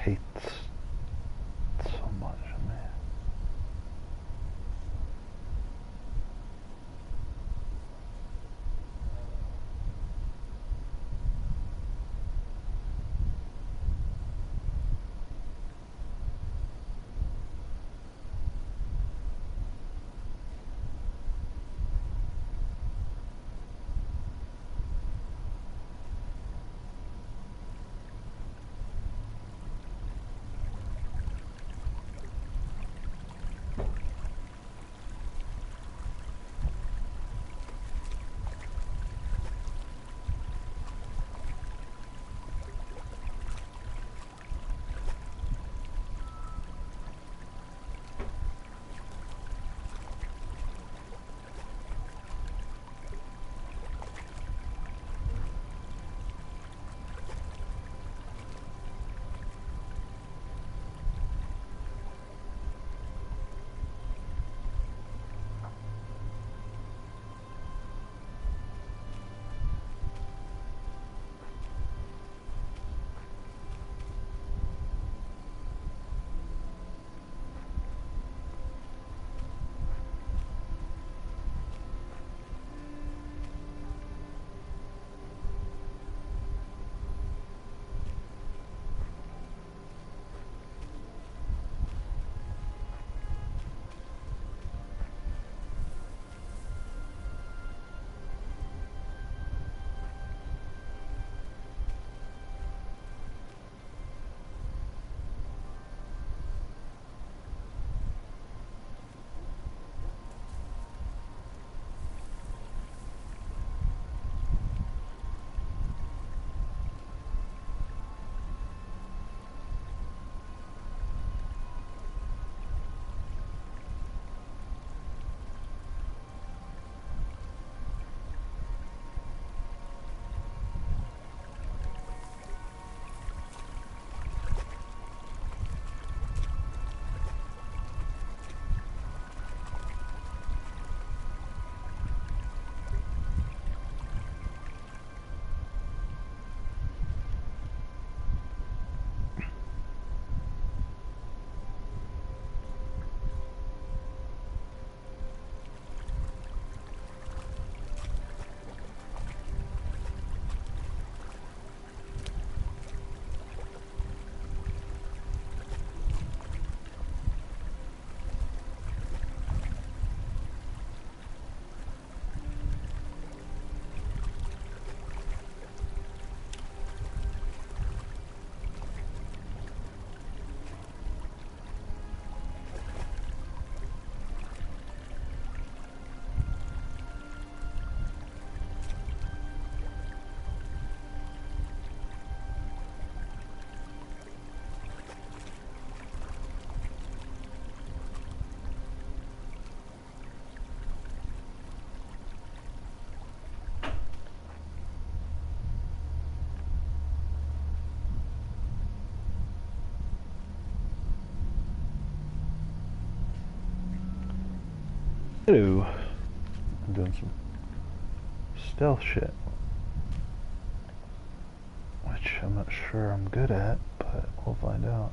Hate so much, man. Hello. I'm doing some stealth shit, which I'm not sure I'm good at, but we'll find out.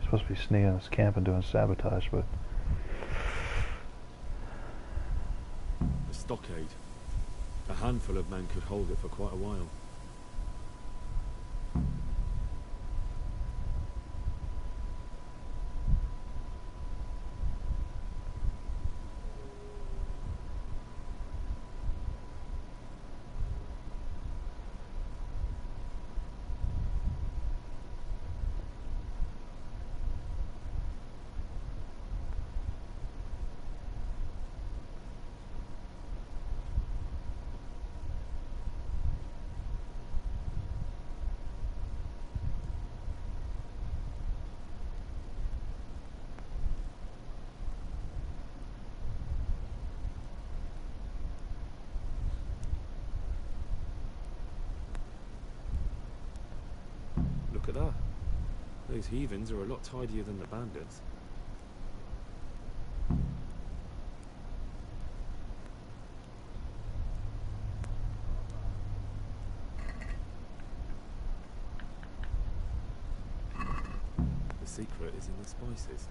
Supposed to be sneaking this camp and doing sabotage, but The stockade. A handful of men could hold it for quite a while. Look at that. Those heathens are a lot tidier than the bandits. The secret is in the spices.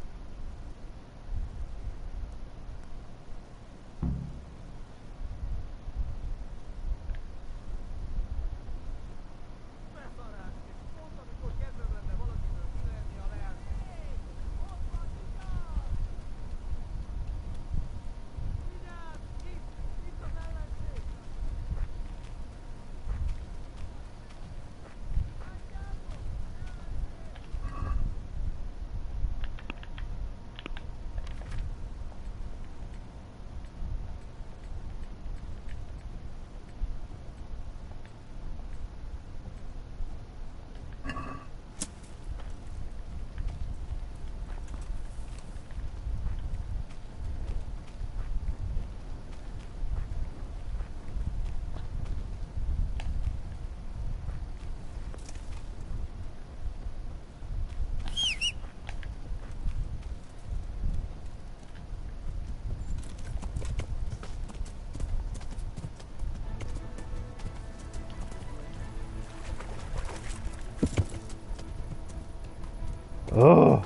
oh,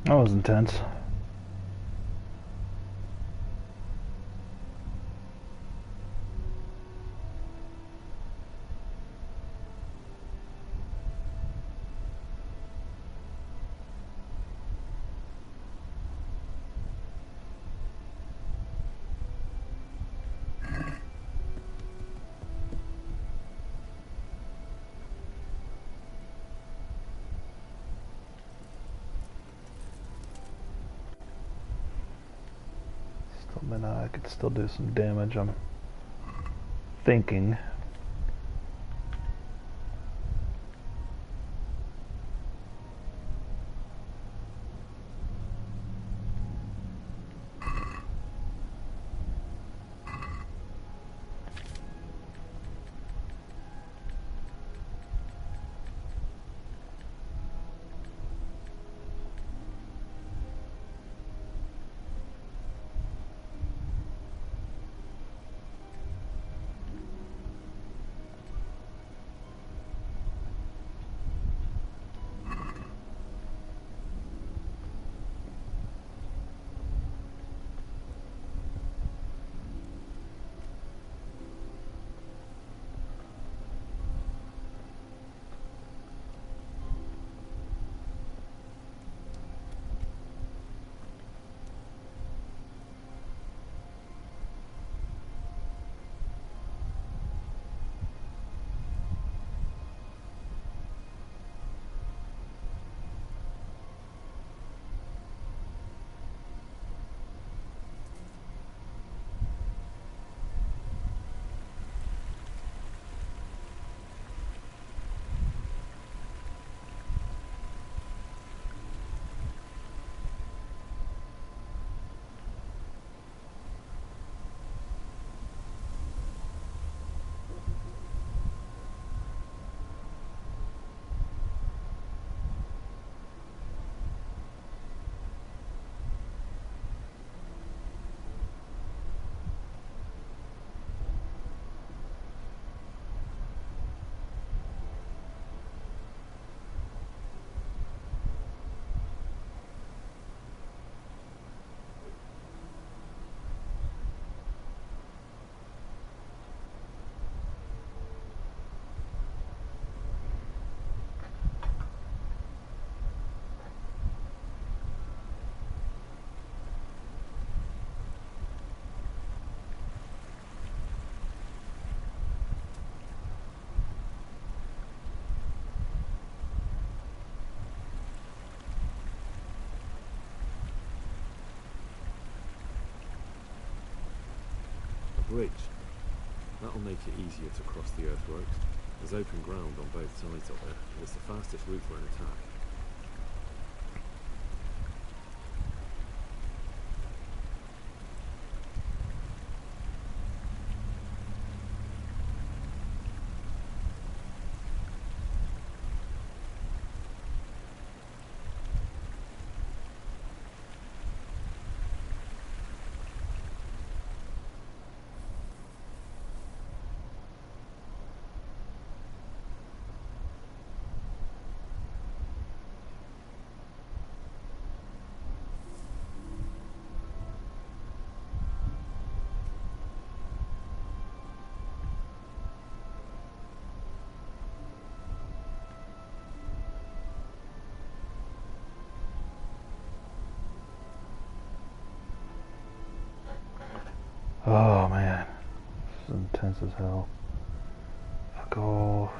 that was intense. I could still do some damage, I'm thinking. bridge. That'll make it easier to cross the earthworks. There's open ground on both sides of it, and it's the fastest route for an attack. Oh man, this is intense as hell. Fuck off.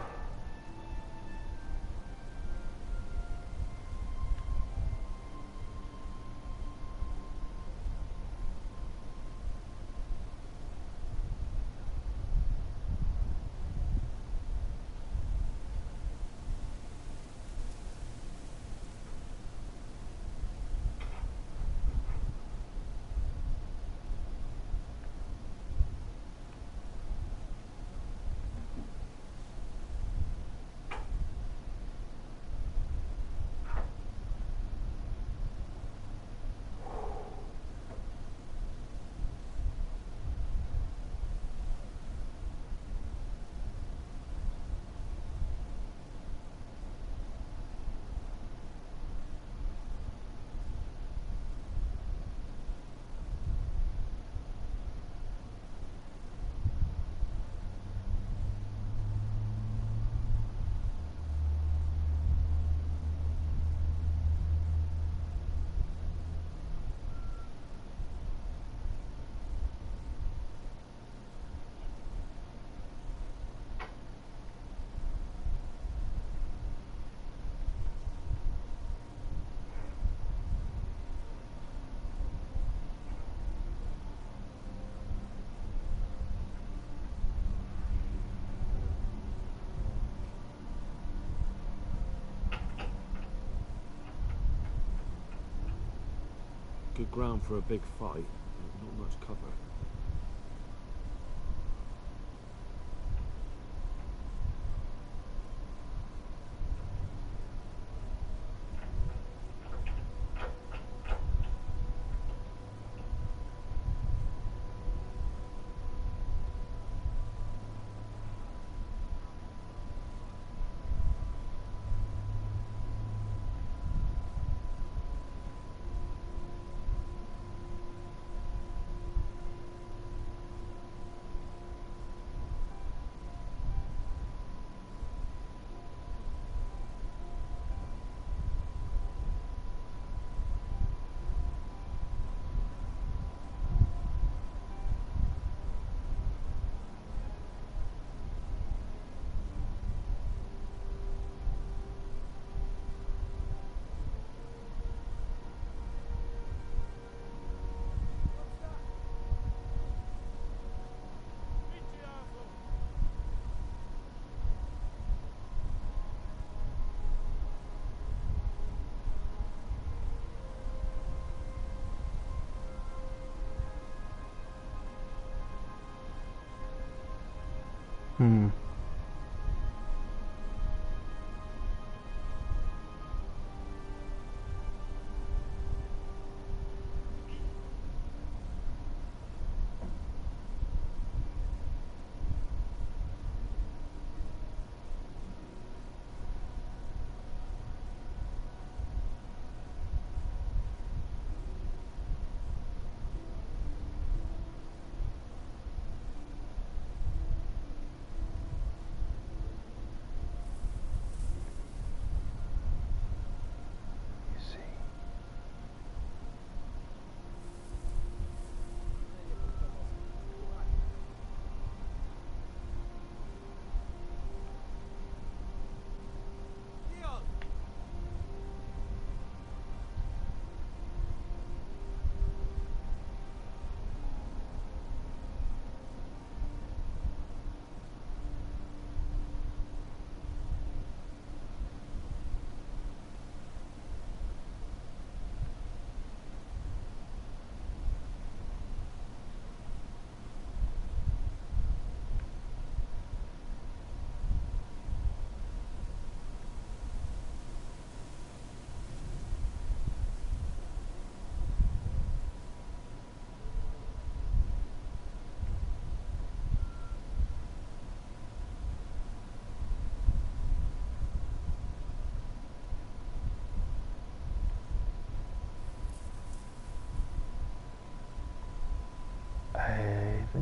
Good ground for a big fight, but not much cover. Hmm.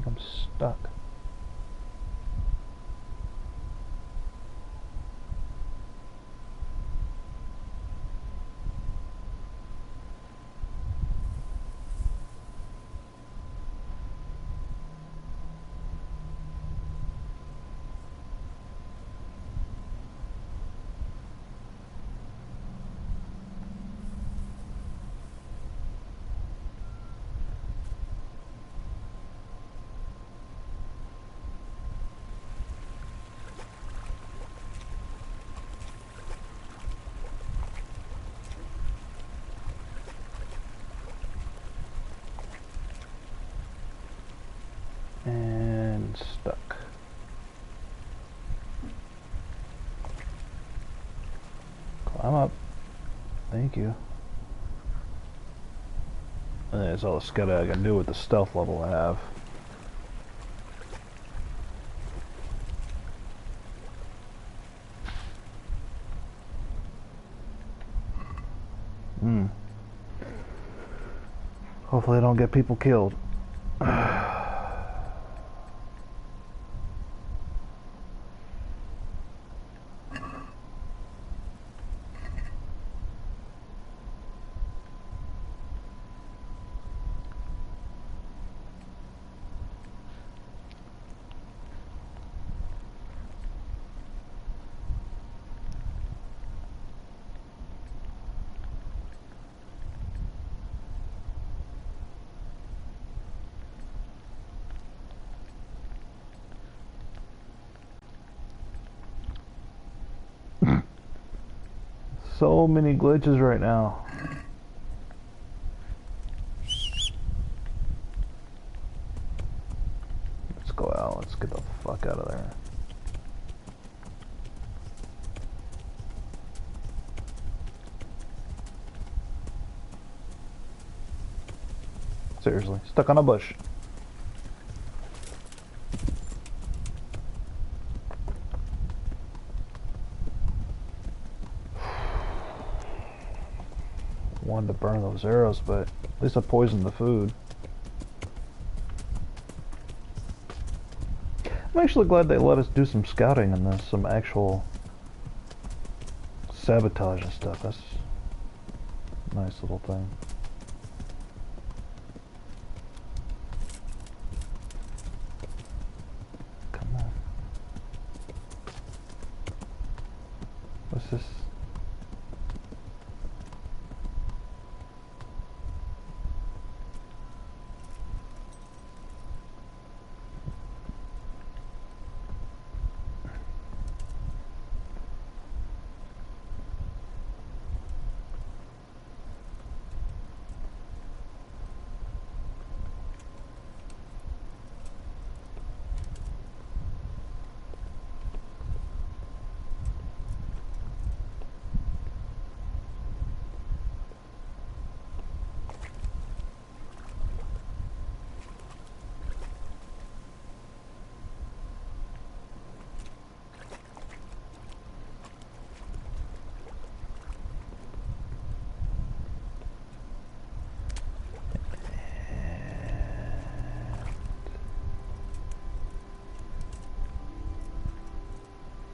think I'm stuck. And stuck. Climb up. Thank you. And that's all the scouting I can do with the stealth level I have. Hopefully I don't get people killed. So many glitches right now. Let's go out. Let's get the fuck out of there. Seriously, stuck on a bush. Wanted to burn those arrows, but at least I poisoned the food. I'm actually glad they let us do some scouting and this, some actual sabotage and stuff. That's a nice little thing. Come on. What's this?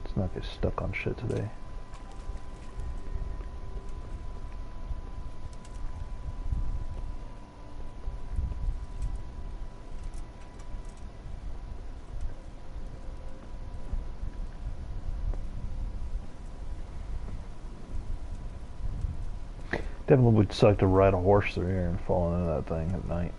Let's not get stuck on shit today. Definitely would suck to ride a horse through here and fall into that thing at night.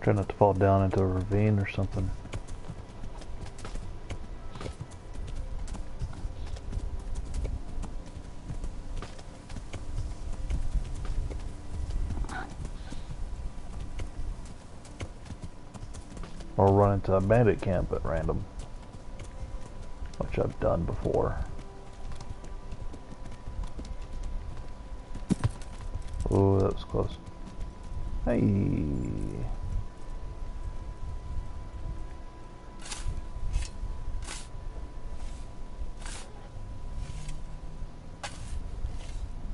Try not to fall down into a ravine or something. Or run into a bandit camp at random, which I've done before. Oh, that was close. Hey.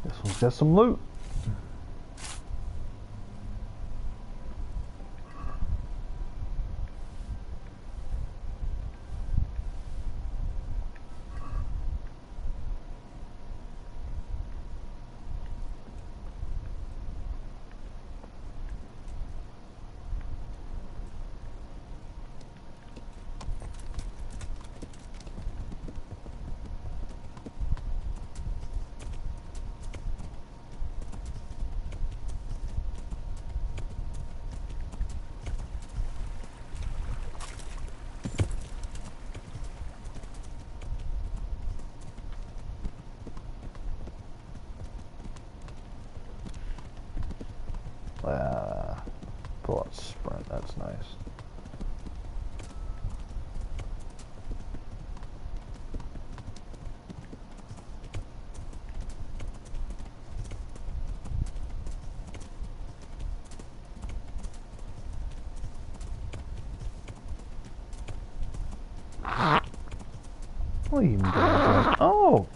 This one's got some loot. Pull out sprint, that's nice. What are you even doing? Oh!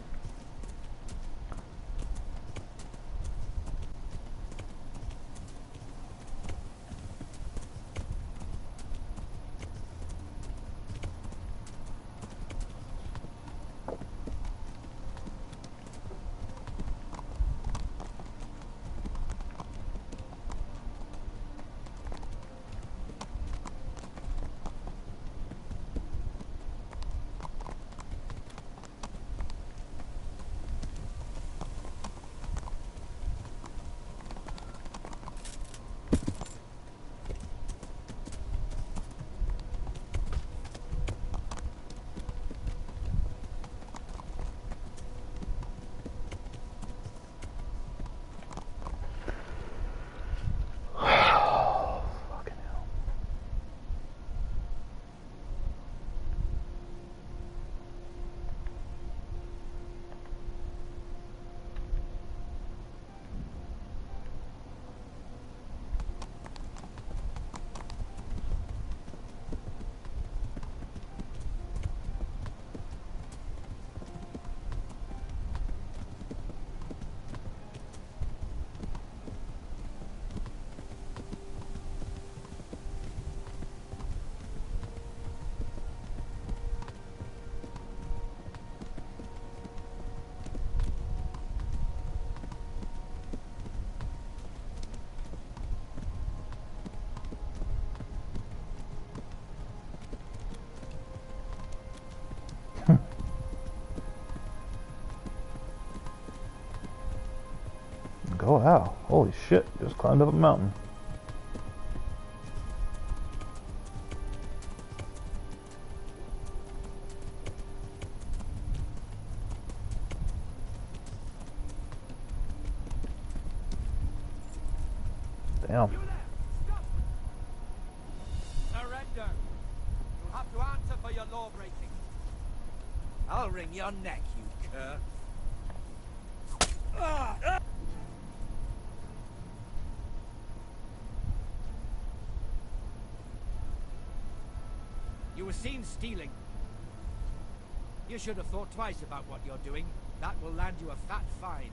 Oh wow, holy shit, just climbed up a mountain. Damn. Surrender. You'll have to answer for your law breaking. I'll wring your neck, you cur. You were seen stealing. You should have thought twice about what you're doing. That will land you a fat fine.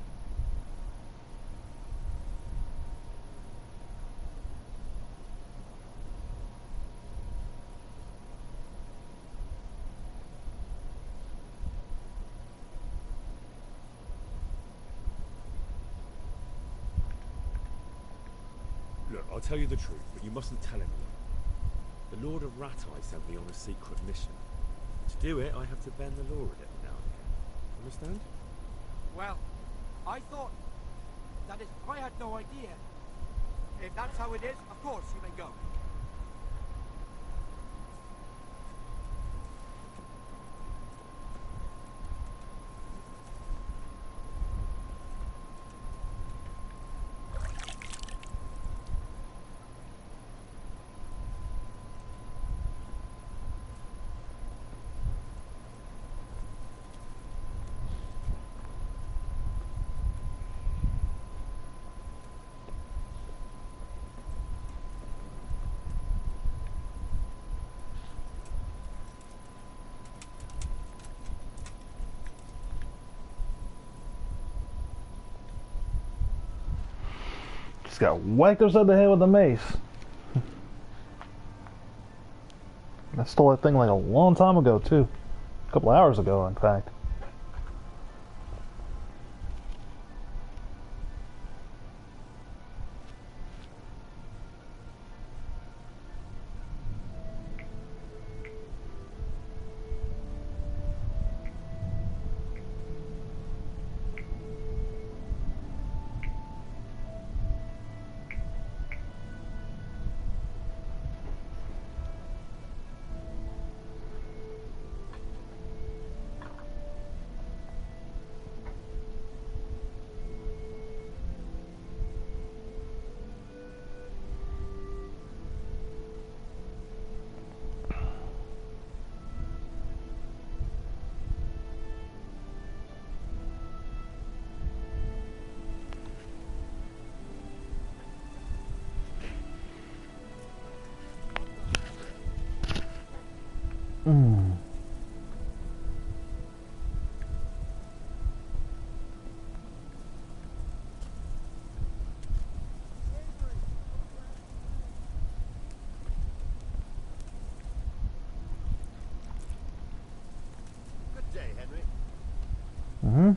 Look, I'll tell you the truth, but you mustn't tell anyone. The Lord of Ratai sent me on a secret mission. To do it, I have to bend the law a little now and again. Understand? Well, I thought... That is, I had no idea. If that's how it is, of course you may go. got whacked upside the head with a mace. I stole that thing like a long time ago, too. A couple hours ago, in fact. Good day, Henry. Mm-hmm.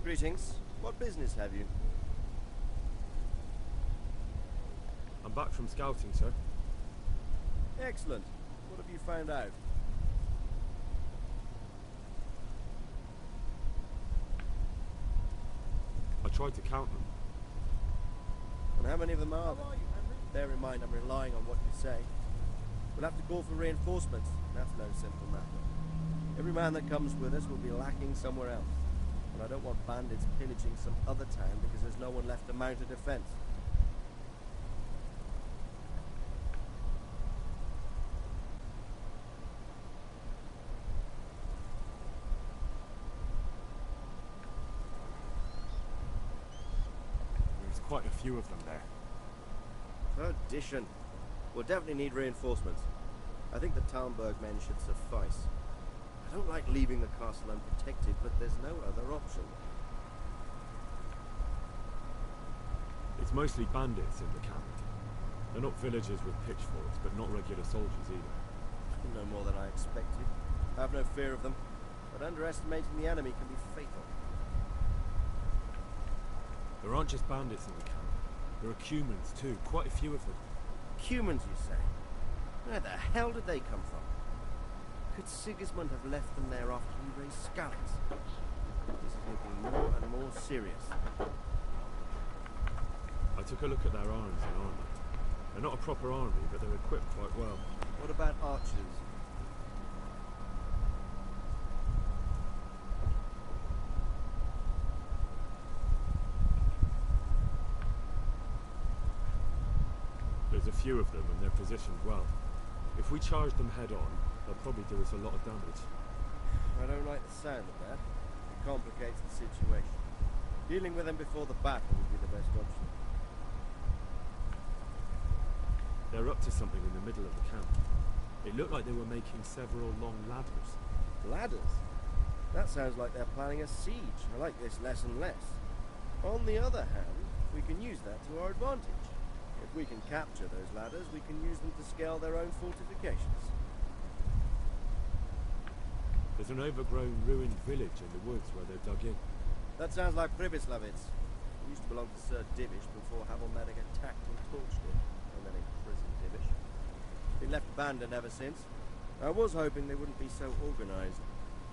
Greetings. What business have you? I'm back from scouting, sir. Excellent. What have you found out? I tried to count them. And how many of them are there? Bear in mind, I'm relying on what you say. We'll have to call for reinforcements. That's no simple matter. Every man that comes with us will be lacking somewhere else. And I don't want bandits pillaging some other town because there's no one left to mount a defense. There's quite a few of them there. Perdition. We'll definitely need reinforcements. I think the Talmberg men should suffice. I don't like leaving the castle unprotected, but there's no other option. It's mostly bandits in the camp. They're not villagers with pitchforks, but not regular soldiers either. No more than I expected. I have no fear of them, but underestimating the enemy can be fatal. There aren't just bandits in the camp. There are Cumans too, quite a few of them. Cumans, you say? Where the hell did they come from? Could Sigismund have left them there after he raised scouts? This is looking more and more serious. I took a look at their arms and armour. They're not a proper army, but they're equipped quite well. What about archers? There's a few of them and they're positioned well. If we charge them head on, they'll probably do us a lot of damage. I don't like the sound of that. It complicates the situation. Dealing with them before the battle would be the best option. They're up to something in the middle of the camp. It looked like they were making several long ladders. Ladders? That sounds like they're planning a siege. I like this less and less. On the other hand, we can use that to our advantage. If we can capture those ladders, we can use them to scale their own fortifications. There's an overgrown, ruined village in the woods where they're dug in. That sounds like Pribyslavitz. It used to belong to Sir Divish before Havelmedic attacked and torched it, and then imprisoned Divish. Been left abandoned ever since. I was hoping they wouldn't be so organised.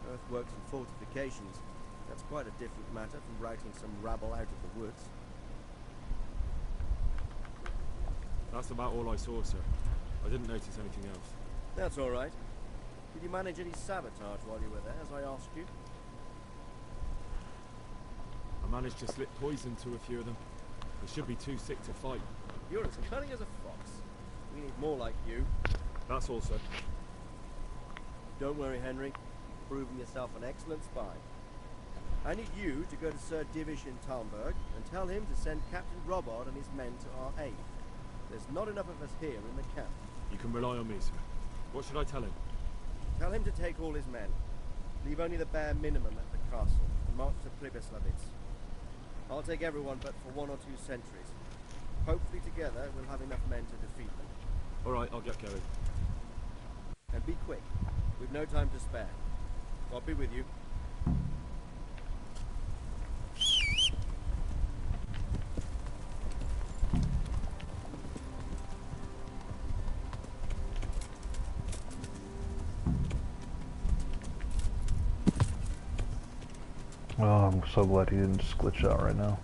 Earthworks and fortifications. That's quite a different matter from routing some rabble out of the woods. That's about all I saw, sir. I didn't notice anything else. That's all right. Did you manage any sabotage while you were there, as I asked you? I managed to slip poison to a few of them. They should be too sick to fight. You're as cunning as a fox. We need more like you. That's all, sir. Don't worry, Henry. You've proven yourself an excellent spy. I need you to go to Sir Divish in Talmberg and tell him to send Captain Robard and his men to our aid. There's not enough of us here in the camp. You can rely on me, sir. What should I tell him? Tell him to take all his men. Leave only the bare minimum at the castle and march to Pribyslavitz. I'll take everyone but for 1 or 2 sentries. Hopefully together we'll have enough men to defeat them. Alright, I'll get going. And be quick. We've no time to spare. I'll be with you. Oh, I'm so glad he didn't just glitch out right now.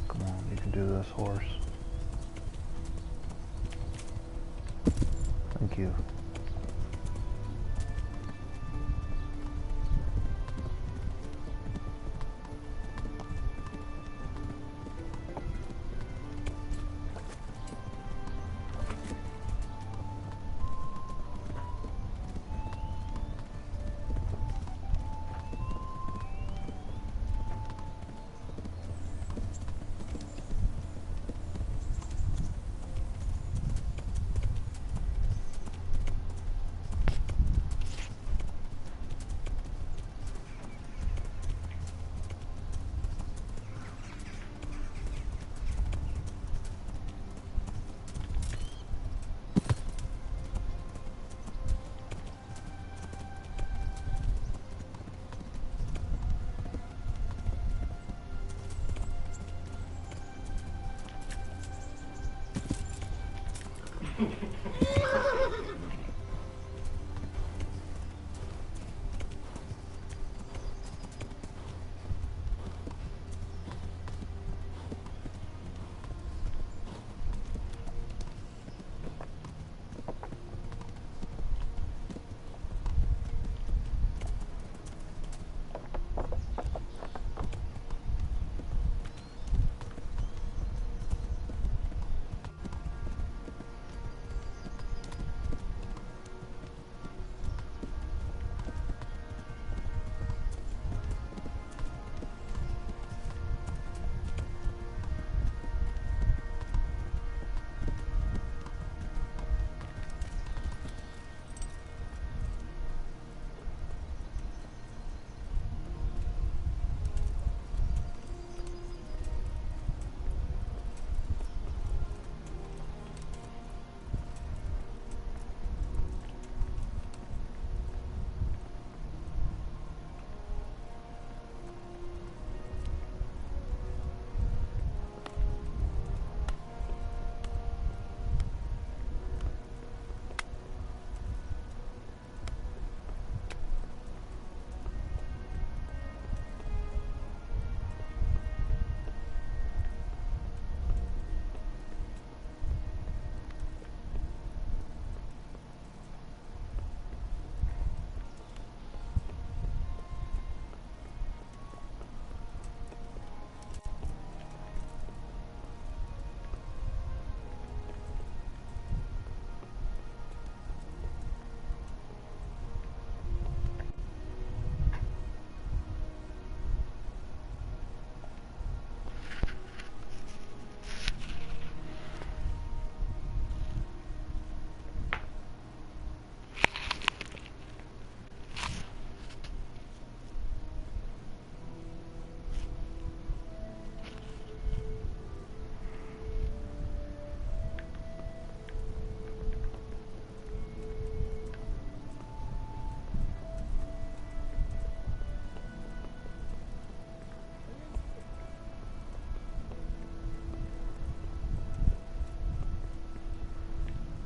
Come on, you can do this, horse. Thank you.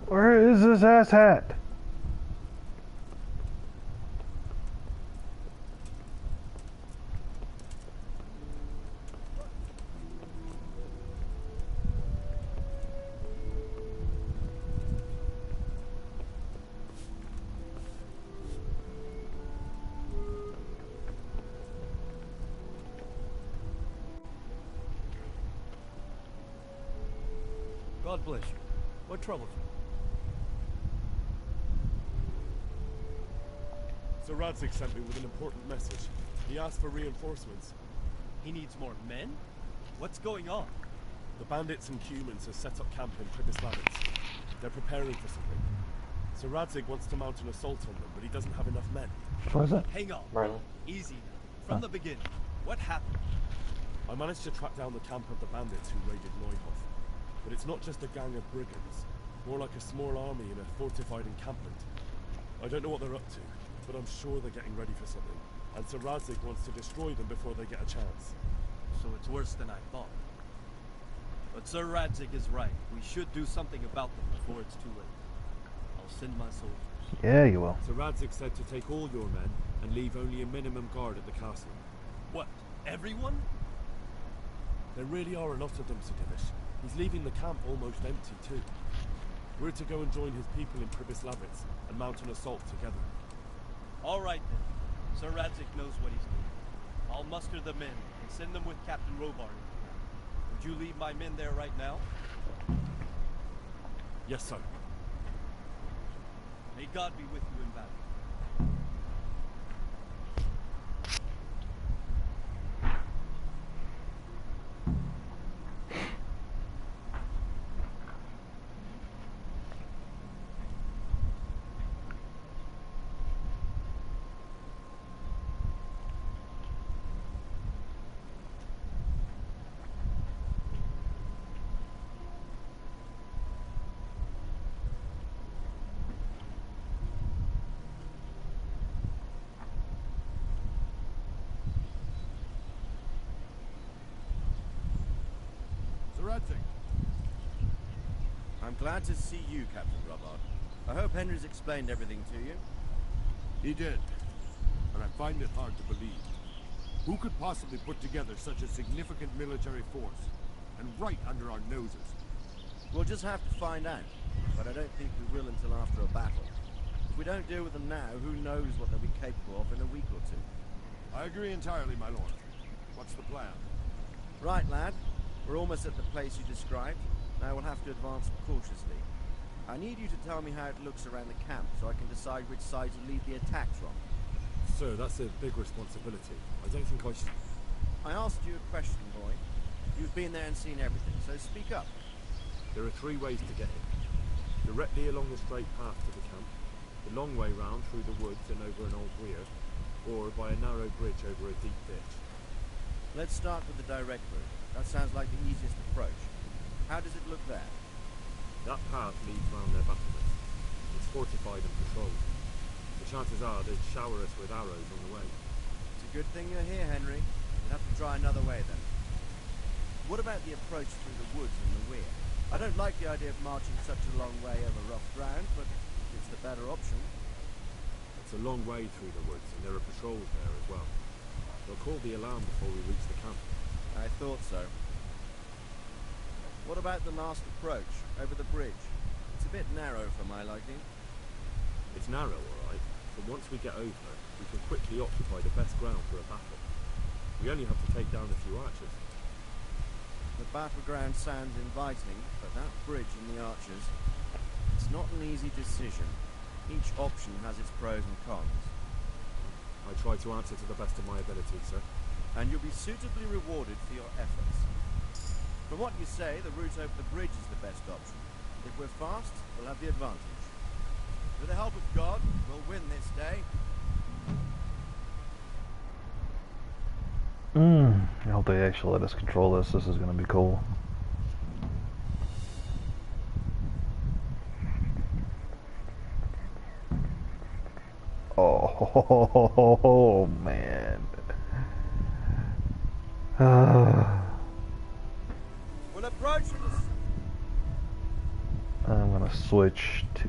Where is this ass hat? God bless you. What troubles you? Sir Radzig sent me with an important message. He asked for reinforcements. He needs more men? What's going on? The bandits and humans have set up camp in Pribyslavitz. They're preparing for something. Sir Radzig wants to mount an assault on them, but he doesn't have enough men. What is it? Hang on. Marlon. Easy now. From the beginning. What happened? I managed to track down the camp of the bandits who raided Neuhof. But it's not just a gang of brigands. More like a small army in a fortified encampment. I don't know what they're up to, but I'm sure they're getting ready for something. And Sir Radzig wants to destroy them before they get a chance. So it's worse than I thought. But Sir Radzig is right. We should do something about them before it's too late. I'll send my soldiers. Yeah, you will. Sir Radzig said to take all your men and leave only a minimum guard at the castle. What? Everyone? There really are a lot of them, Sir Divish. He's leaving the camp almost empty too. We're to go and join his people in Pribyslavitz and mount an assault together. All right then. Sir Radzig knows what he's doing. I'll muster the men and send them with Captain Robar. Would you leave my men there right now? Yes, sir. May God be with you in battle. I'm glad to see you, Captain Robbart. I hope Henry's explained everything to you. He did, but I find it hard to believe. Who could possibly put together such a significant military force, and right under our noses? We'll just have to find out, but I don't think we will until after a battle. If we don't deal with them now, who knows what they'll be capable of in a week or two. I agree entirely, my lord. What's the plan? Right, lad. We're almost at the place you described. Now we'll have to advance cautiously. I need you to tell me how it looks around the camp so I can decide which side to lead the attack from. Sir, that's a big responsibility. I don't think I should... I asked you a question, boy. You've been there and seen everything, so speak up. There are 3 ways to get in. Directly along the straight path to the camp, the long way round through the woods and over an old weir, or by a narrow bridge over a deep ditch. Let's start with the direct route. That sounds like the easiest approach. How does it look there? That path leads round their battlements. It's fortified and patrolled. The chances are they'd shower us with arrows on the way. It's a good thing you're here, Henry. We'll have to try another way then. What about the approach through the woods and the weir? I don't like the idea of marching such a long way over rough ground, but it's the better option. It's a long way through the woods, and there are patrols there as well. They'll call the alarm before we reach the camp. I thought so. What about the last approach, over the bridge? It's a bit narrow for my liking. It's narrow, all right, but once we get over, we can quickly occupy the best ground for a battle. We only have to take down a few archers. The battleground sounds inviting, but that bridge and the archers, it's not an easy decision. Each option has its pros and cons. I try to answer to the best of my ability, sir. And you'll be suitably rewarded for your efforts. From what you say, the route over the bridge is the best option. If we're fast, we'll have the advantage. With the help of God, we'll win this day. I hope they actually let us control this. This is going to be cool. Oh, man. We'll approach this. I'm going to switch to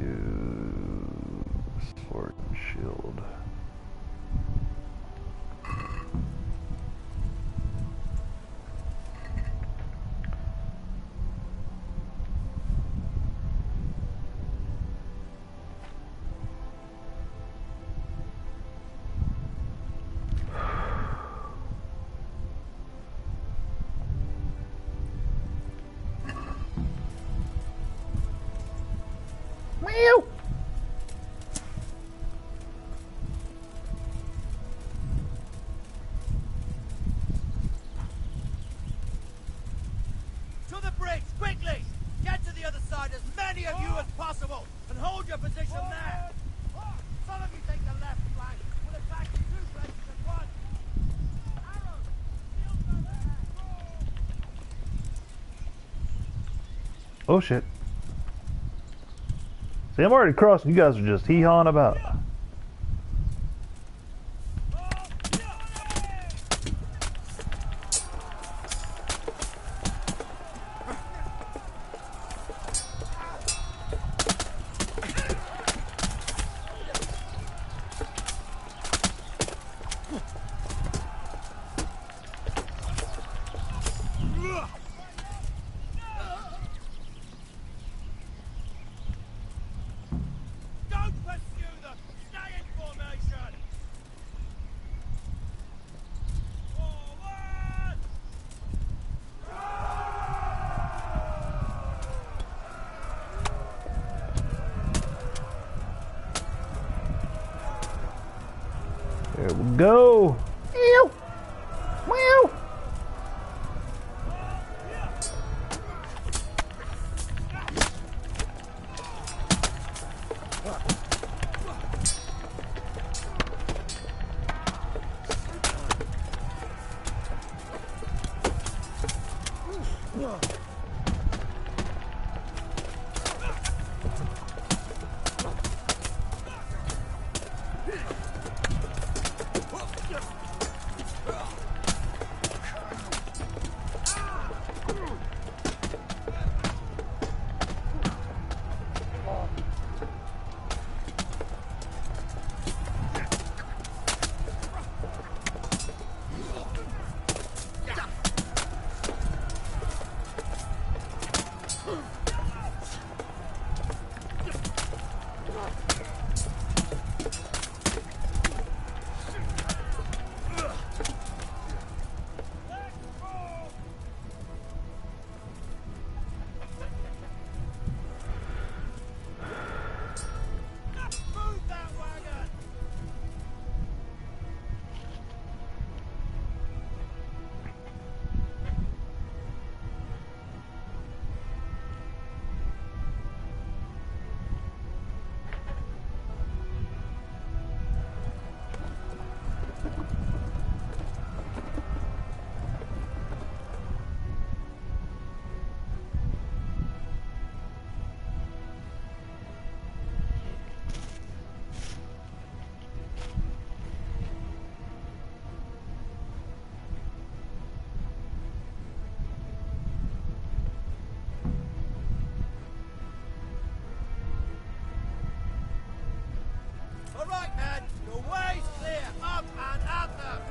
sword and shield. Hold your position there! Some of you take the left flank. We'll attack in two places at once. Arrows! Shields overhead! Oh shit. See, I'm already crossing. You guys are just hee-hawing about. Don't pursue them! Stay in formation! Forward! There we go. Ew. Meow. Move that wagon! All right, men. Your way's clear. Up and at them.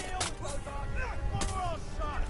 Deal with those archers before we're all shot.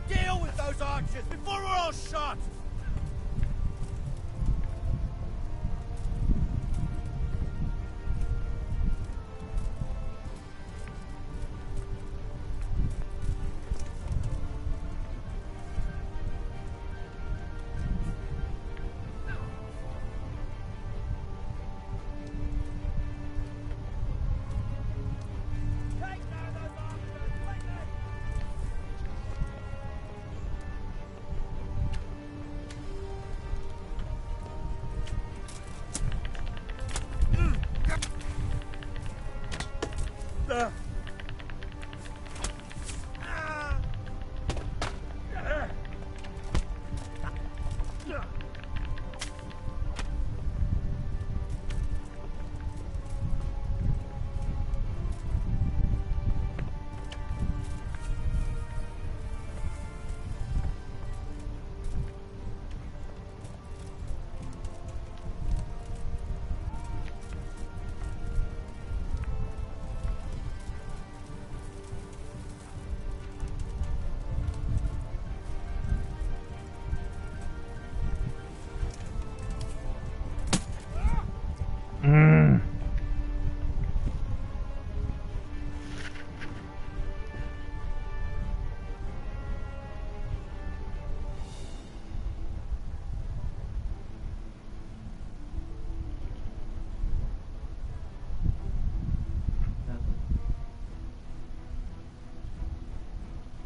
Deal with those archers before we're all shot.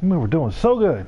We were doing so good.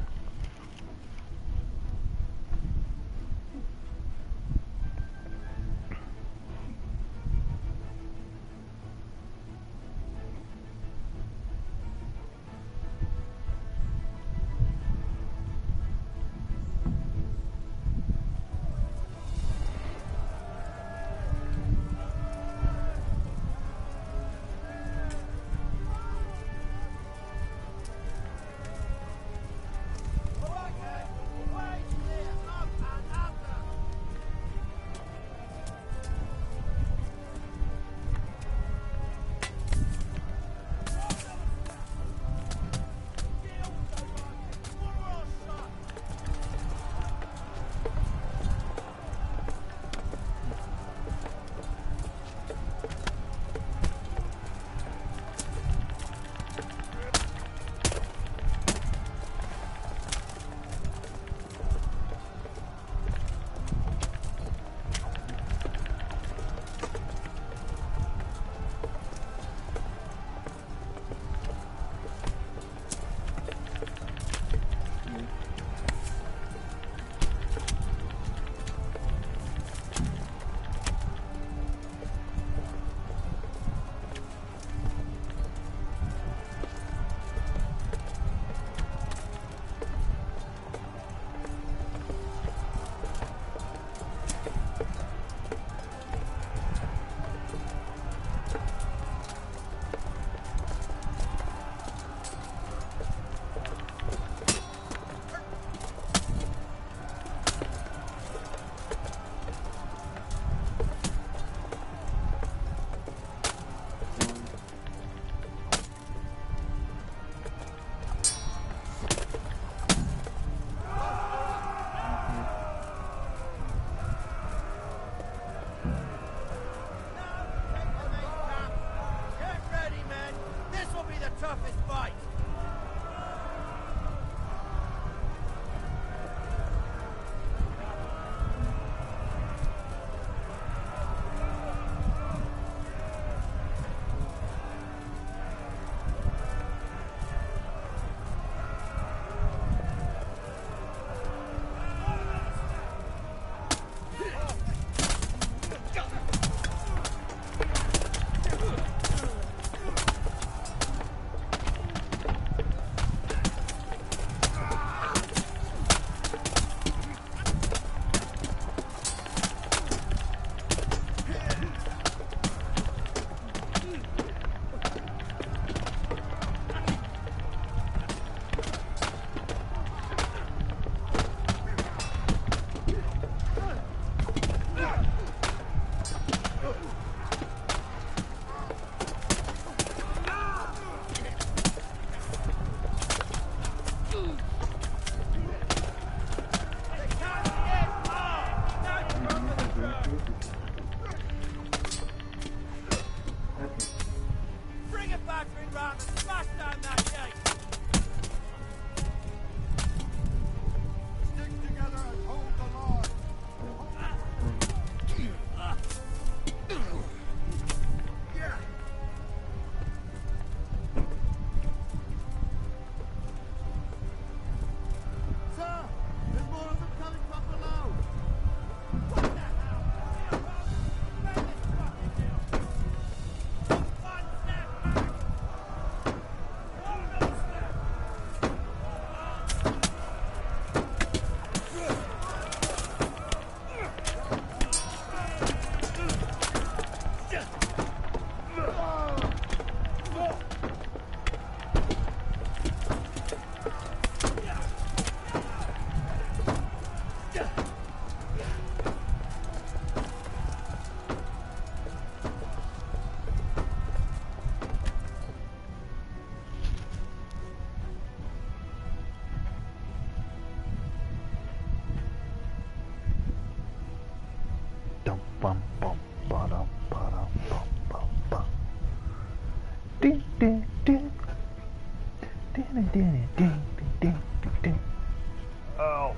Oh,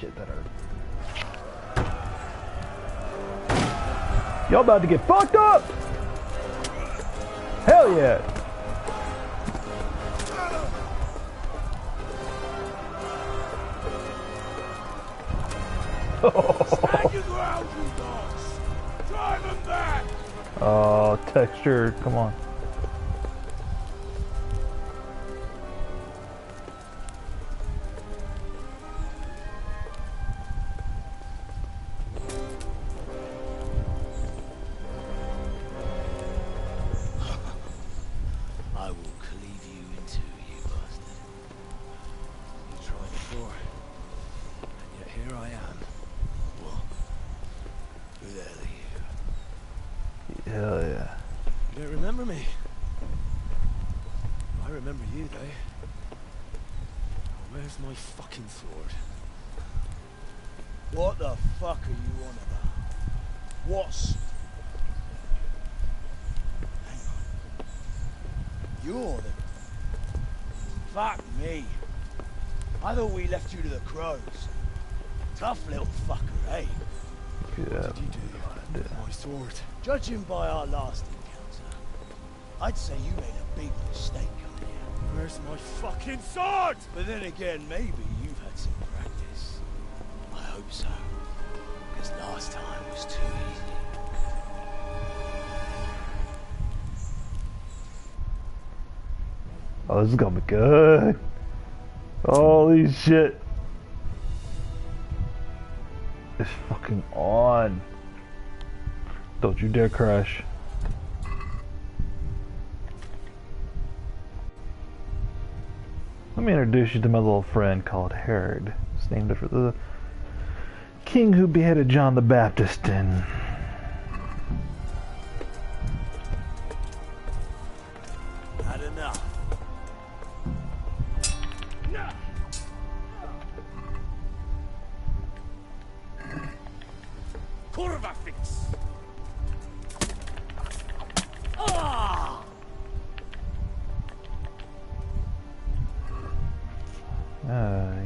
shit, that hurt. Y'all about to get fucked up! Hell yeah! Stand your ground, you dogs! Drive them back! Oh, texture, come on. I will cleave you in two, you bastard. You tried before, and yet here I am. What? Who the hell are you? Hell yeah. You don't remember me? I remember you, though. Where's my fucking sword? What the fuck are you on about? What's... Hang on. You're the... Fuck me. I thought we left you to the crows. Tough little fucker, eh? Yeah. What did you do with my sword? Judging by our last encounter, I'd say you made a big mistake coming here. Where's my fucking sword? But then again, maybe you've had some practice. I hope so. Because last time was too easy. Oh, this is gonna be good. Holy shit. It's fucking on. Don't you dare crash. Let me introduce you to my little friend called Herod. It's named after the king who beheaded John the Baptist and Had enough. Curva fix. Ah!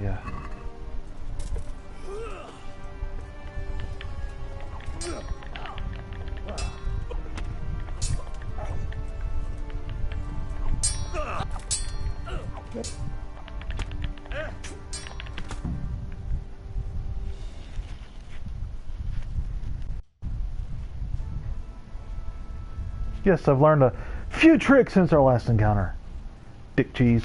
yeah. Yes, I've learned a few tricks since our last encounter. Dick cheese.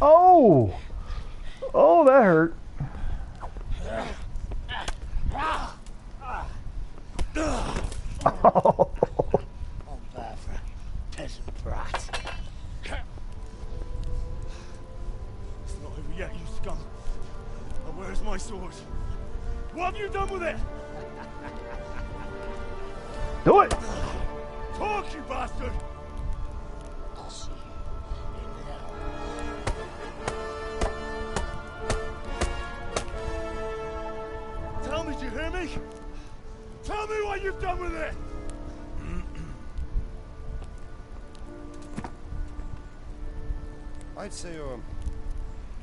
Oh! Oh, that hurt. Oh. I'm bad for a peasant brat. It's not over yet, you scum. Now where's my sword? What have you done with it? Do it! Talk, you bastard! I'll see you in hell. Tell me, do you hear me? Tell me what you've done with it! I'd say you're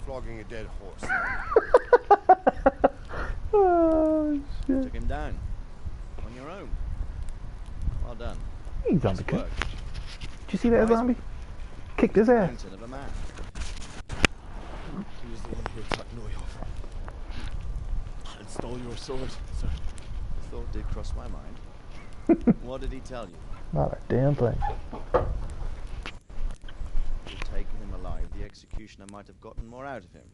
flogging a dead horse. Oh, shit. Took him down. On your own. Well done. He zombie kick. Did you see that zombie? Kicked his ass. Mountain of a man. He was the one who attacked Neuhoff. And stole your sword, sir. Thought did cross my mind. What did he tell you? Not a damn thing. If you'd taken him alive, the executioner might have gotten more out of him.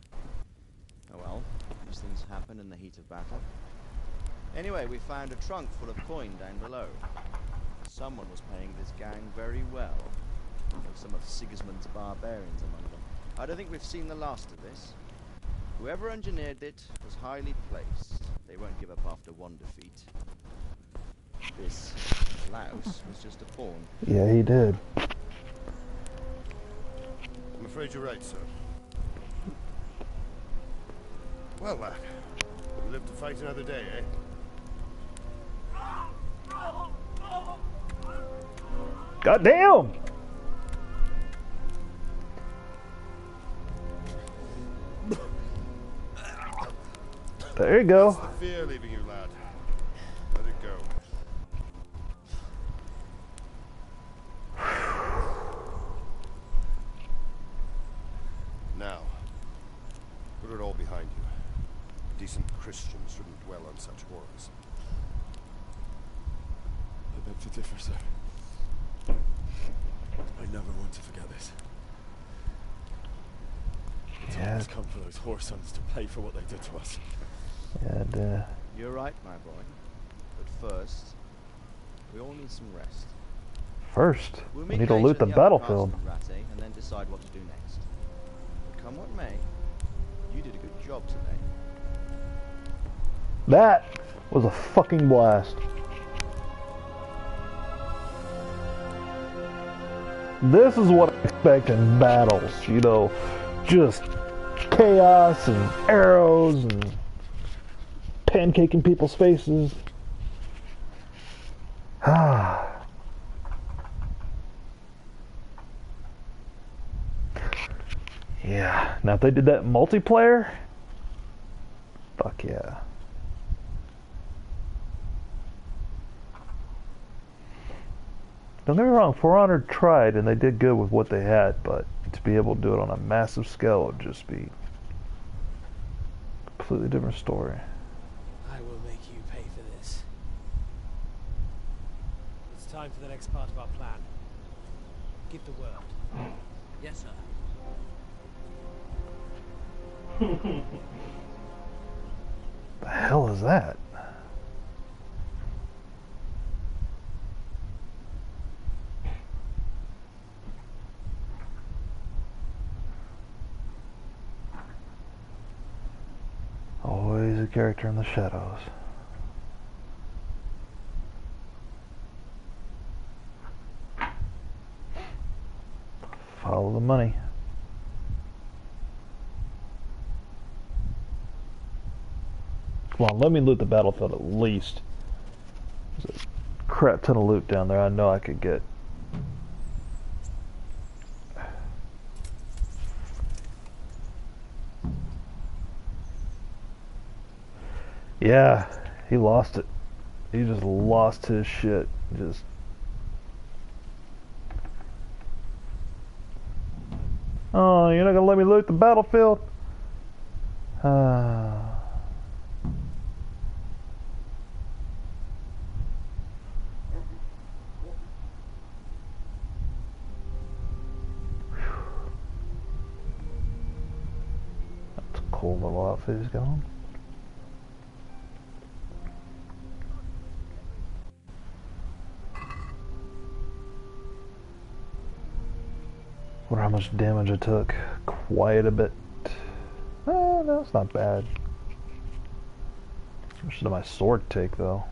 Oh well, these things happen in the heat of battle. Anyway, we found a trunk full of coin down below. Someone was paying this gang very well. With some of Sigismund's barbarians among them. I don't think we've seen the last of this. Whoever engineered it was highly placed. They won't give up after one defeat. This house was just a pawn. Yeah, he did. I'm afraid you're right, sir. Well, lad, you live to fight another day, eh? God damn! There you go. That's the fear leaving you, lad. Let it go. Now, put it all behind you. Decent Christians shouldn't dwell on such horrors. I beg to differ, sir. I never want to forget this. The time has come for those whoresons to pay for what they did to us. And, You're right, my boy. But first, we all need some rest. first, We'll we meet need to later loot at the upper battlefield. castle, Ratty, and then decide what to do next. But come what may, you did a good job today. That was a fucking blast. This is what I expect in battles, you know, just chaos and arrows and pancaking people's faces. Ah. Yeah, now if they did that in multiplayer, fuck yeah. Don't get me wrong, For Honor tried and they did good with what they had, but to be able to do it on a massive scale would just be a completely different story. I will make you pay for this. It's time for the next part of our plan. Give the word. Yes, sir. The hell is that? Always a character in the shadows. Follow the money. Come on, let me loot the battlefield at least. There's a crap ton of loot down there I know I could get. Yeah, he lost it. He just lost his shit. Just. Oh, you're not gonna let me loot the battlefield? That's a cool little outfit he's got on. Wonder how much damage I took. Quite a bit. No, it's not bad. How much did my sword take, though?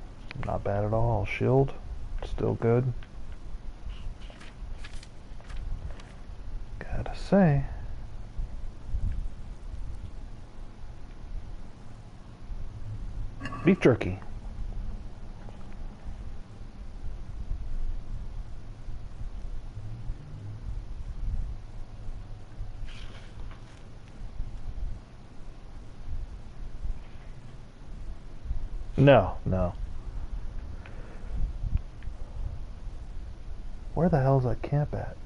Not bad at all. Shield, still good. Gotta say. Beef jerky. No, no. Where the hell is that camp at?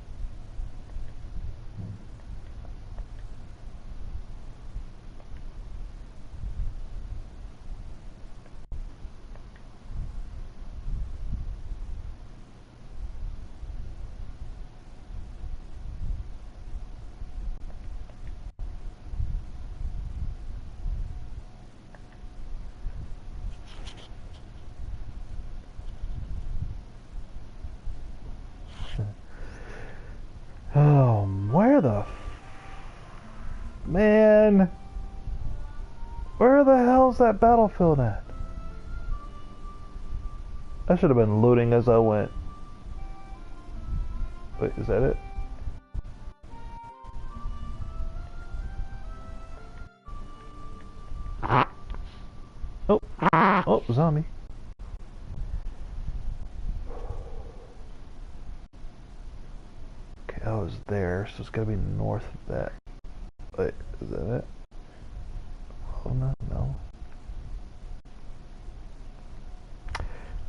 Oh, where the man? Where the hell's that battlefield at? I should have been looting as I went. Wait, is that it? Oh, oh, zombie. Okay, I was there, so it's gotta be north of that. Wait, is that it? Oh no, no.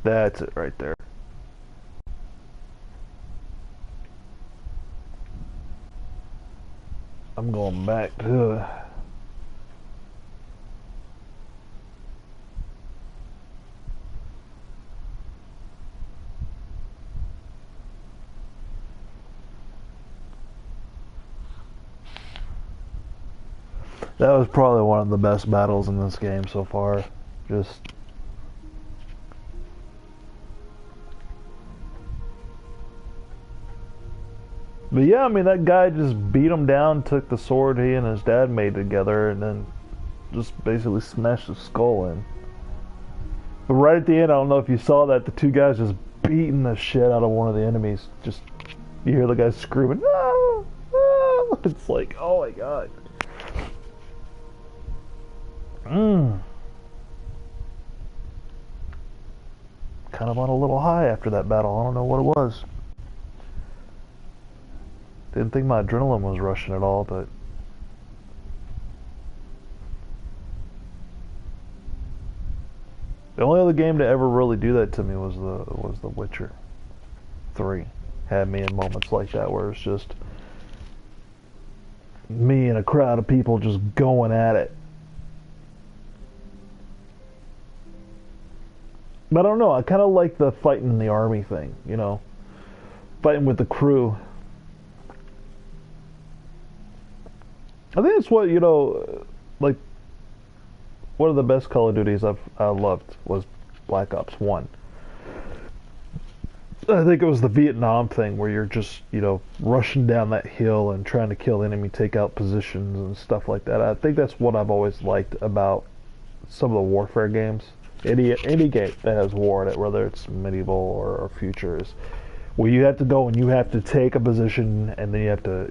That's it right there. I'm going back to that was probably one of the best battles in this game so far. Just but yeah, I mean that guy just beat him down, took the sword he and his dad made together, and then just basically smashed his skull in. But right at the end, I don't know if you saw that, the two guys just beating the shit out of one of the enemies. Just you hear the guy screaming, "No! No!" It's like, oh my god. Kind of on a little high after that battle. I don't know what it was. Didn't think my adrenaline was rushing at all, but the only other game to ever really do that to me was the Witcher 3. Had me in moments like that where it's just me and a crowd of people just going at it. But I don't know, I kind of like the fighting in the army thing, you know, fighting with the crew. I think it's what, you know, like, one of the best Call of Duties I loved was Black Ops 1. I think it was the Vietnam thing where you're just, you know, rushing down that hill and trying to kill enemy, take out positions and stuff like that. I think that's what I've always liked about some of the warfare games. Any game that has war in it, whether it's medieval or future, is where you have to go and you have to take a position and then you have to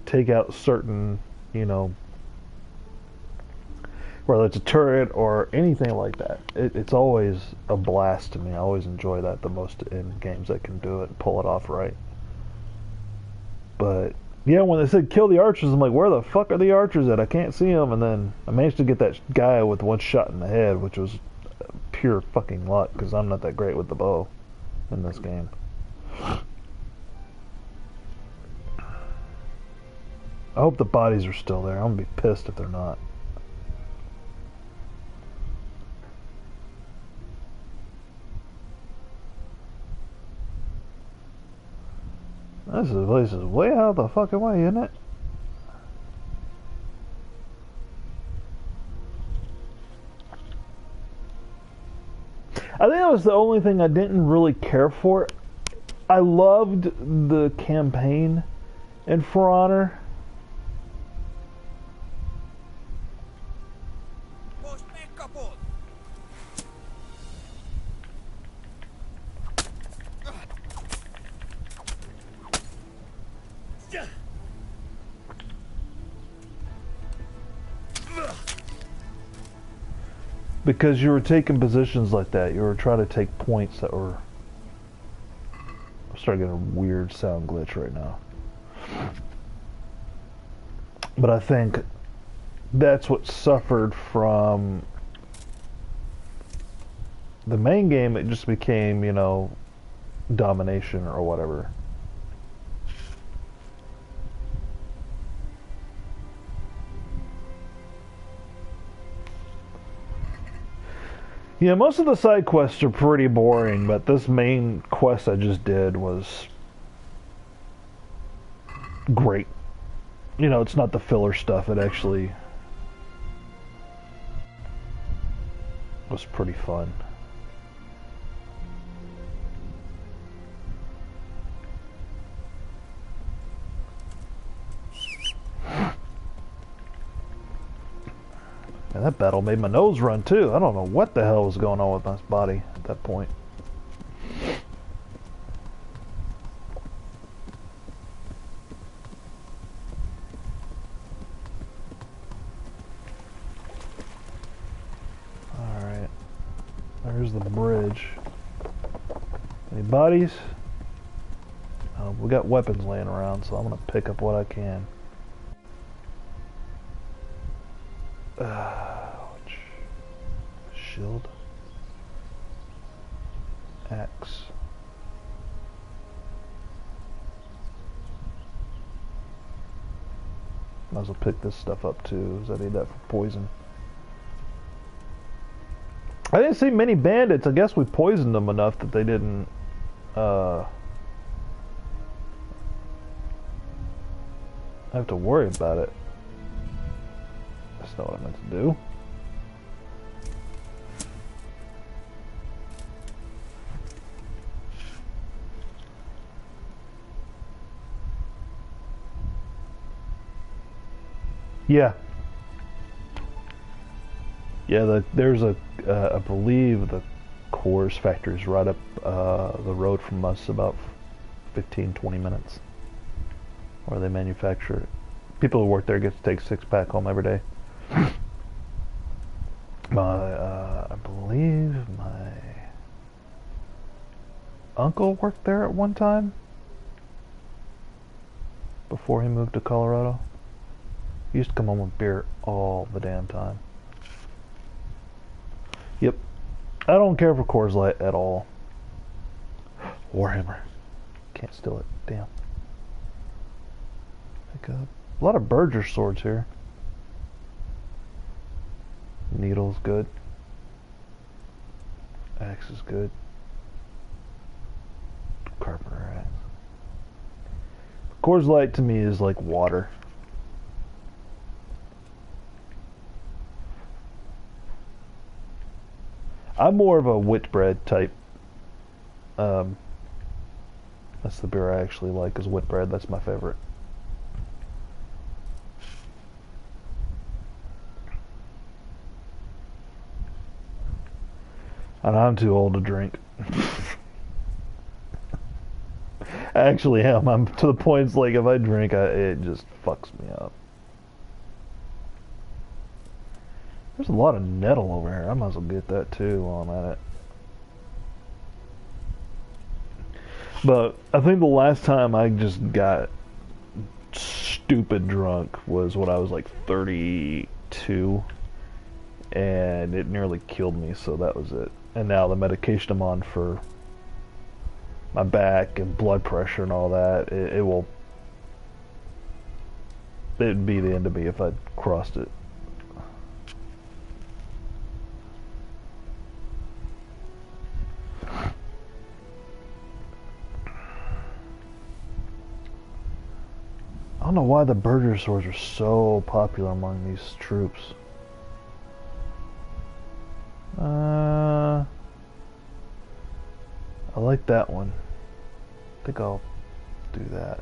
take out certain, you know, whether it's a turret or anything like that. It's always a blast to me. I always enjoy that the most in games that can do it and pull it off right. But yeah, when they said kill the archers, I'm like, where the fuck are the archers at? I can't see them. And then I managed to get that guy with one shot in the head, which was pure fucking luck because I'm not that great with the bow in this game. I hope the bodies are still there. I'm gonna be pissed if they're not. This place is way out of the fucking way, isn't it? I think that was the only thing I didn't really care for. I loved the campaign in For Honor. Because you were taking positions like that, you were trying to take points that were... I'm starting to get a weird sound glitch right now. But I think that's what suffered from the main game. It just became, you know, domination or whatever. Yeah, most of the side quests are pretty boring, but this main quest I just did was great. You know, it's not the filler stuff, it actually was pretty fun. And that battle made my nose run too. I don't know what the hell was going on with my body at that point. There's the bridge. Any bodies? We got weapons laying around, so I'm gonna pick up what I can. Shield. Axe. Might as well pick this stuff up too, because I need that for poison. I didn't see many bandits. I guess we poisoned them enough that they didn't have to worry about it. That's not what I meant to do. Yeah. Yeah, there's a, I believe the Coors factory is right up the road from us, about 15-20 minutes, where they manufacture it. People who work there get to take 6-pack home every day. I believe my uncle worked there at one time before he moved to Colorado. He used to come home with beer all the damn time. Yep. I don't care for Coors Light at all. Warhammer. Can't steal it. Damn. Pick up. A lot of Berger swords here. Needle's good. Axe is good. Carpenter axe. Coors Light to me is like water. I'm more of a Whitbread type. That's the beer I actually like, is Whitbread. That's my favorite. And I'm too old to drink. I actually am. I'm to the point, it's like if I drink, it just fucks me up. There's a lot of nettle over here. I might as well get that too while I'm at it. But I think the last time I just got stupid drunk was when I was like 32. And it nearly killed me, so that was it. And now the medication I'm on for my back and blood pressure and all that, it'd be the end of me if I crossed it. I don't know why the Berger swords are so popular among these troops. I like that one. I think I'll do that.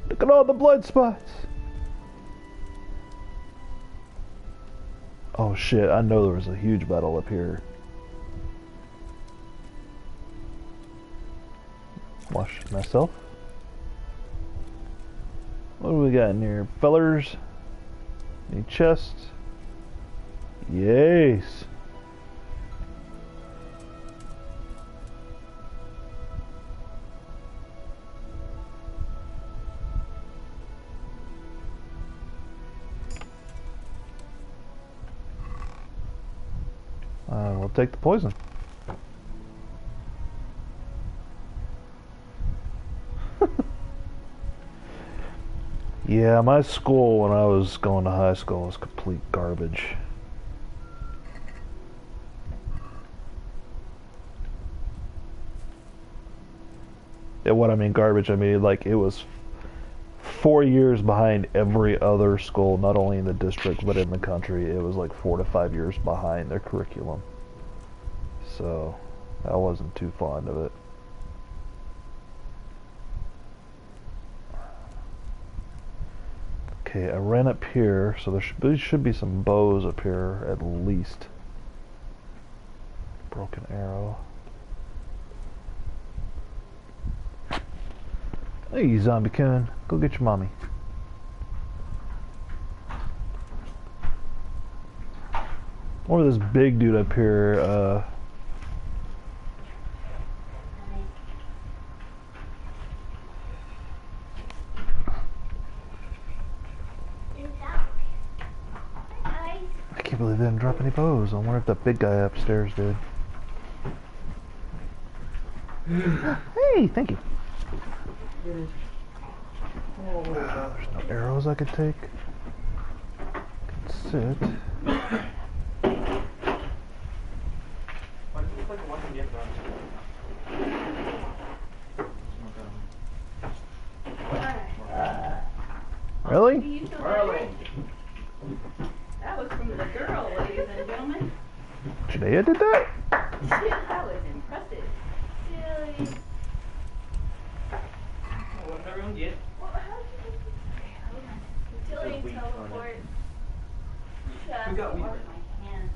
Look at all the blood spots. Oh shit, I know there was a huge battle up here. Wash myself. What do we got in here? Fellers? Any chests? Yes. We'll take the poison. Yeah, my school when I was going to high school was complete garbage. And what I mean garbage, I mean like it was 4 years behind every other school, not only in the district but in the country. It was like 4 to 5 years behind their curriculum. So I wasn't too fond of it. Okay, I ran up here, so there should be some bows up here at least. Broken arrow. Hey, zombie coon, go get your mommy. Or this big dude up here, I can't believe they didn't drop any bows. I wonder if that big guy upstairs did. Hey, thank you. There's no arrows I could take. I can sit. Really? That was from the girl, ladies and gentlemen. Janaea did that? That was impressive. Silly. What did everyone get? Well, how did you utility teleport? We got water Weaver. my hand.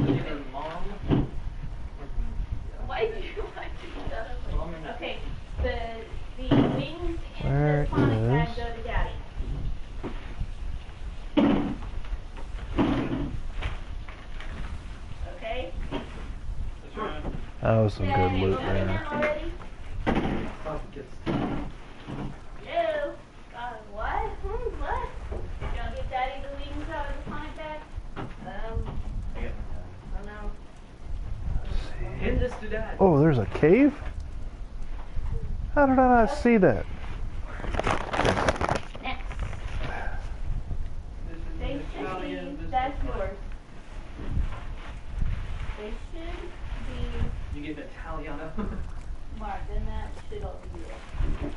Either mom. Why do you like to teleport? Okay, the wings Where and the sonic pad is- go to daddy. Okay? That was some good Daddy, loot you have there. him already? Ew. What? What? You gonna get daddy the wings out of the sonic pad? I don't know. Hand this to dad. Oh, there's a cave? How did I not see that? Next. This is They an should Italian be, business that's card. yours. They should You get an Italiano. be marked, and that should all be yours.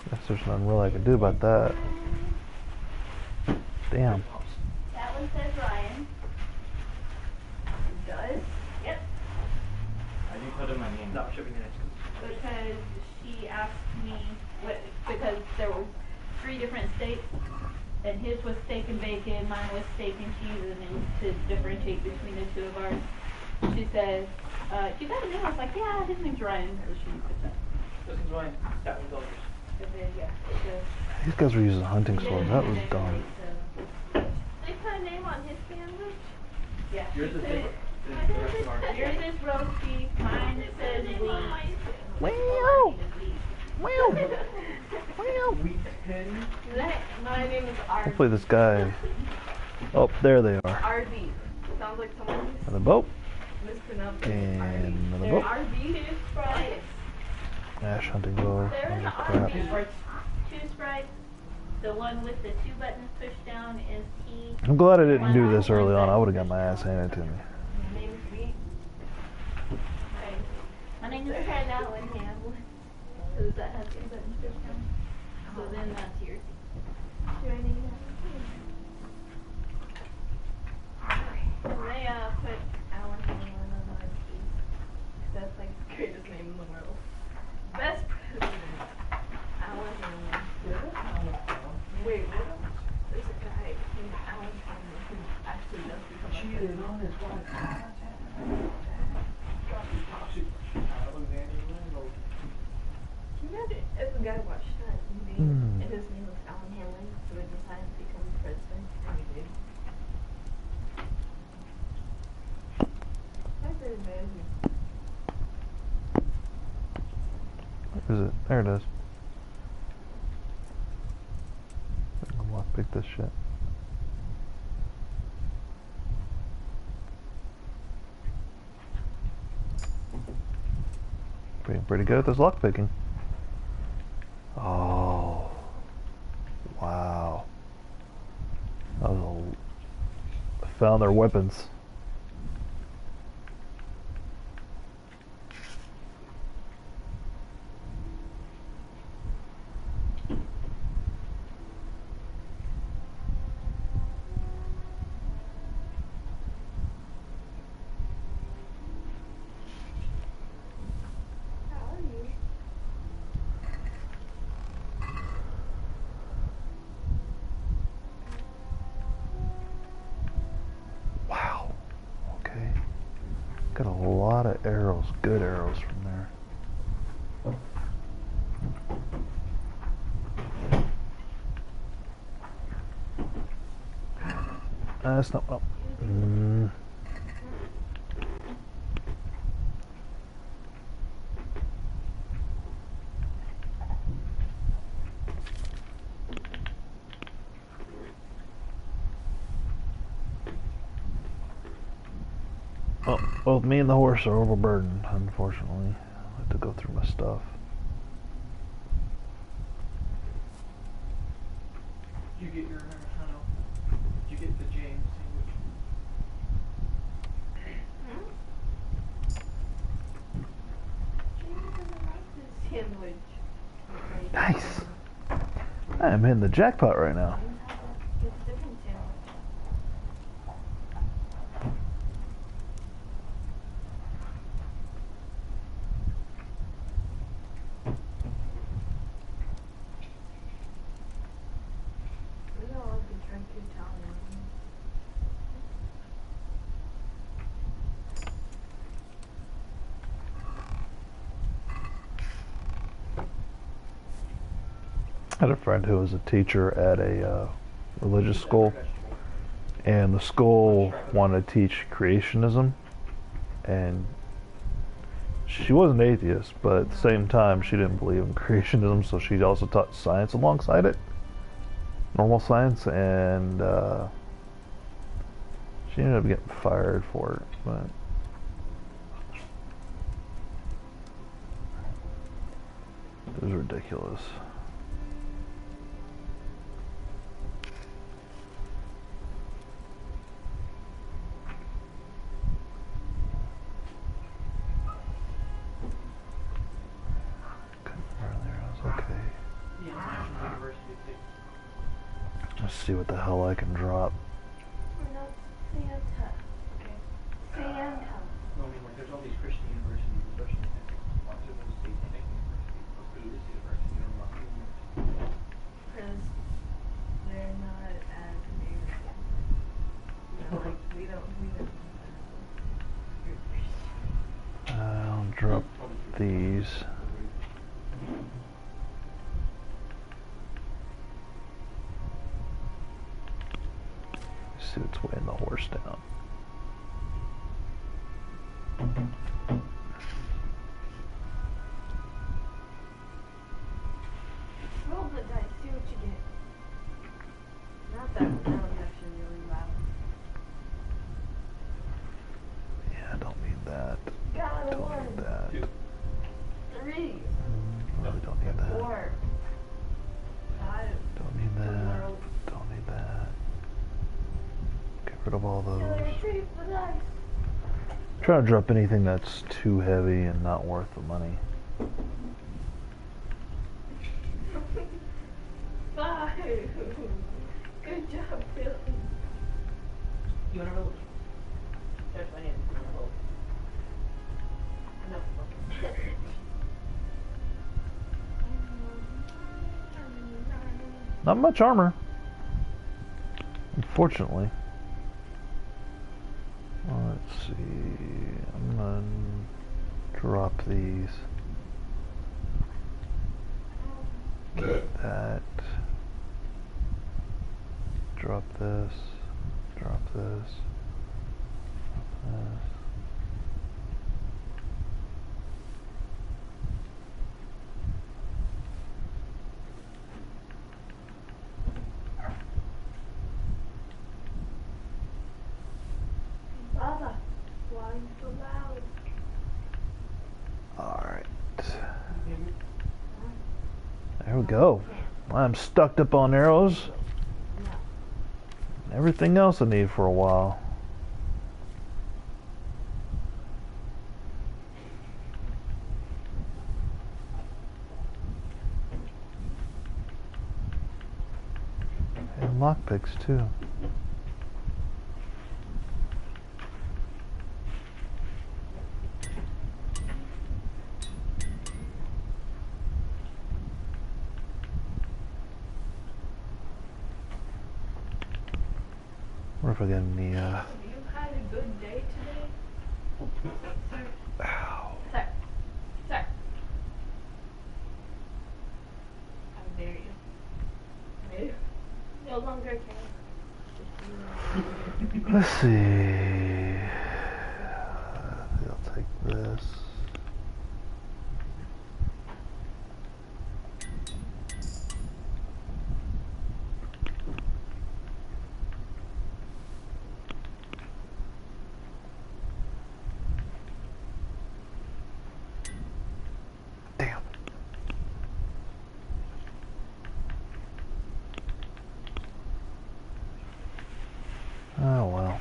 Guess there's nothing really I can do about that. Damn. That one says Ryan. It does? Yep. I didn't put in my name. Stop shipping it. Because she asked me, because there were 3 different steaks, and his was steak and bacon, mine was steak and cheese, and then to differentiate between the 2 of ours, she said, you got a name? I was like, yeah, his name's Ryan, so she put that. This is mine. That one's yours. And then, yeah, it goes. These guys were using hunting swords. That was dumb. They put a name on his sandwich? Yeah. Yours is Put different it- than the rest of ours. Yours is roast beef, mine says wheat. Wow! Wow! Wow! Wheat hen. My name is RV. Hopefully this guy... Oh, there they are. RV. Sounds like someone Another boat. mispronounced And another RV. boat. RV? Two sprites. Ash hunting bow. There is Oh, an crap. RV. 2 sprites. The one with the 2 buttons pushed down is T. I'm glad I didn't do this early on. I would have got my ass handed to me. My name's Wheat. My name is Right now in Hamlin. So does that have 2 buttons pushed down? So then that's yours. Joining us. They put Alan Hamlin on our team. That's like the greatest name in the world. Best president. Alan Hamlin. Wait, what? There's a guy named Alan Hamlin who actually does become a president. On his wife. Can you imagine if a guy watched that movie and his name was Alan Hamlin, who would decide to become president, and he did? That's very amazing. Where is it? There it is. I'm gonna pick this shit. Being pretty good at this lock picking. Oh. Wow. That was a... Found their weapons. How are you? Good arrows from there. That's not well. Well, both me and the horse are overburdened, unfortunately. I have to go through my stuff. Did you get your, I don't know, did you get the James Sandwich. Nice. I'm hitting the jackpot right now. I had a friend who was a teacher at a religious school, and the school wanted to teach creationism, and she was an atheist, but at the same time she didn't believe in creationism, so she also taught science alongside it, normal science, and she ended up getting fired for it, but it was ridiculous. Let's see what the hell I can drop. Santa. Okay. Santa. No, I mean, like, there's all these Christian universities, especially in Texas. Why are those satanic universities? What's the Buddhist university or Muslim university? Because they're not as American. We don't. I'll drop these. See what's weighing the horse down. Roll the dice, see what you get. Not that was actually really loud. Yeah, I don't need that. Got a Don't one. need that. 3. Really don't need that. 4. 5. Don't need that. Don't need that. Get rid of all those. Retrieve the dice. Try to drop anything that's too heavy and not worth the money. 5. Good job, Billy. You wanna roll? There's my hand. You wanna roll? No. Okay. Not much armor, unfortunately. Let's see. I'm gonna drop these. Get that. Drop this. Drop this. Drop this. Baba, why are you so loud? Alright. There we go. I'm stocked up on arrows. Everything else I need for a while. And lockpicks too. What if I get any You had a good day today? Ow. Let's see. I'll take this. Damn. Oh well.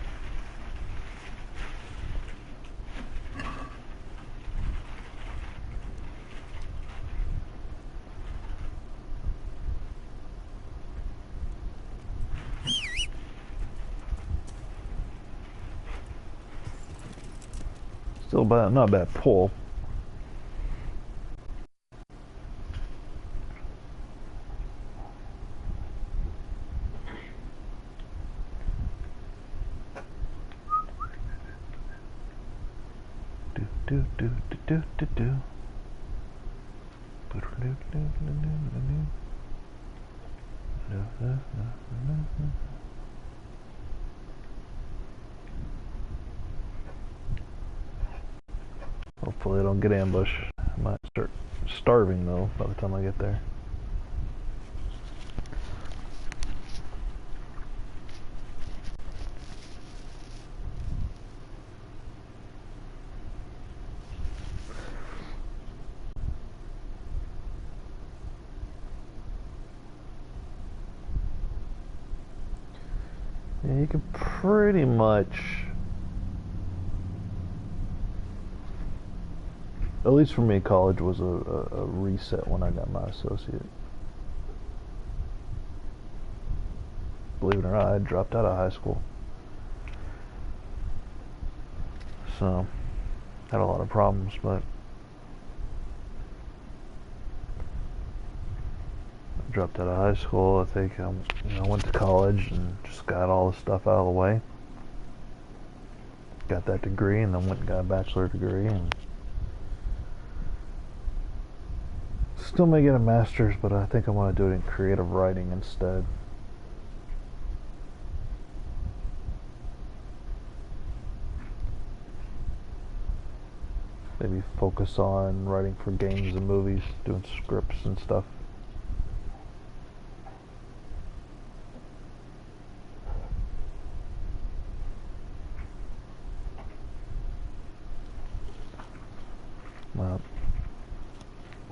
Still bad, not a bad pull. Do do do do do do. Hopefully I don't get ambushed. I might start starving though by the time I get there. Yeah, you can pretty much, at least for me, college was a reset when I got my associate. Believe it or not, I dropped out of high school. So, had a lot of problems, but I dropped out of high school. I think I went to college and just got all the stuff out of the way. Got that degree and then went and got a bachelor degree and still may get a master's, but I think I want to do it in creative writing instead. Maybe focus on writing for games and movies, doing scripts and stuff. Well,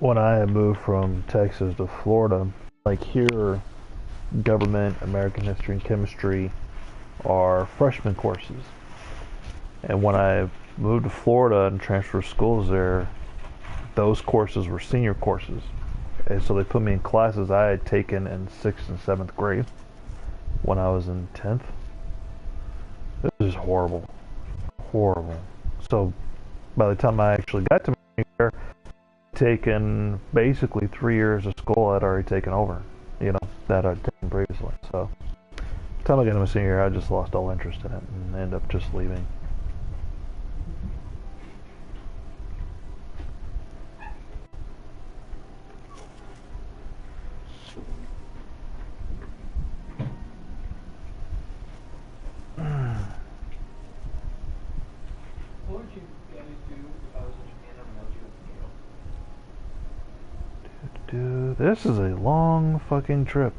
when I moved from Texas to Florida, like here, government, American history, and chemistry are freshman courses. And when I moved to Florida and transferred schools there, those courses were senior courses. And so they put me in classes I had taken in 6th and 7th grade when I was in 10th. It was just horrible. Horrible. So by the time I actually got to my year, taken basically 3 years of school I'd already taken over, that I'd taken previously. So by the time I got to my senior year, I just lost all interest in it and ended up just leaving. What would you guys do if I was in Japan and mailed you a potato? Dude, this is a long fucking trip.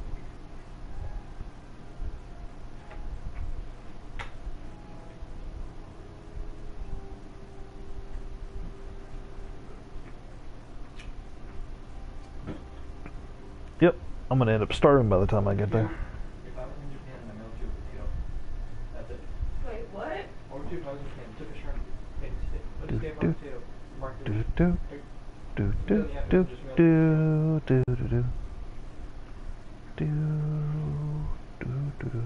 Yep, I'm gonna end up starving by the time I get there. If I was in Japan and I mailed you a potato, that's it. Wait, what? Or would you if I was in Japan, took a shrimp, made a stick, put a stamp on a potato, marked it. Do do do do do do do do do do do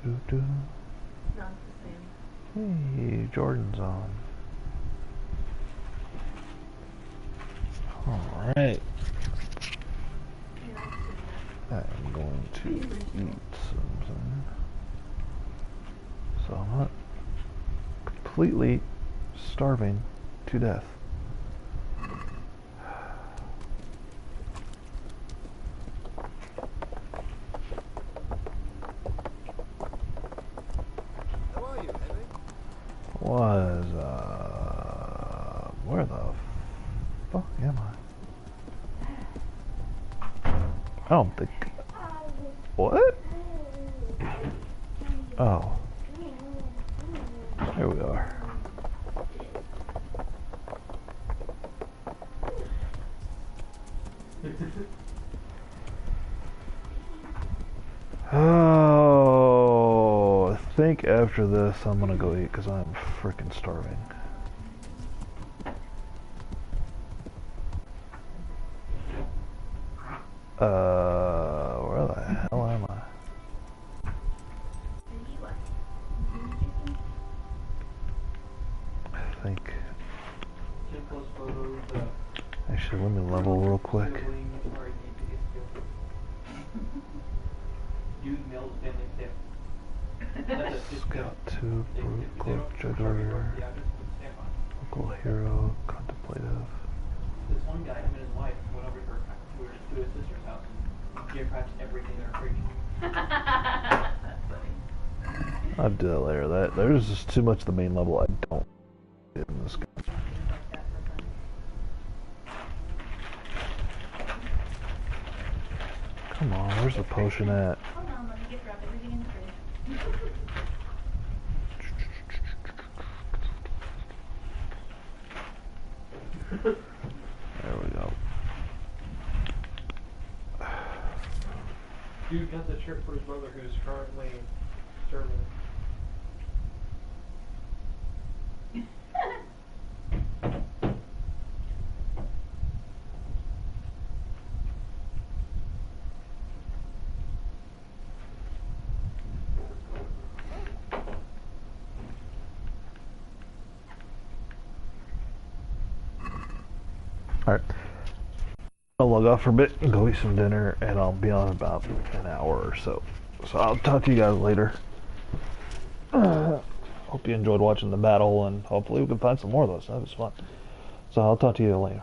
do do. Not the same. Hey, Jordan's on. All right. I'm going to eat something. So I'm not completely starving to death. was, where the fuck am I? I don't think, what? Oh. Here we are. Oh, I think after this I'm gonna go eat because I'm freaking starving. Where the hell am I? I think. Actually, let me level real quick. Scout 2, Brute, Cloak, Juggler, Local Hero, Contemplative. This one guy, him and his wife, went over to his sister's house and geocached everything in her fridge. That's funny. I'll do that later. There's just too much of the main level I don't get in this game. Come on, where's the potion at? Hold on, let me get drop everything in the fridge. There we go. Dude got the shirt for his brother who's currently serving. Alright. I'll log off for a bit and go eat some dinner, and I'll be on about an hour or so. So I'll talk to you guys later. Hope you enjoyed watching the battle, and hopefully we can find some more of those. That was fun. So I'll talk to you later.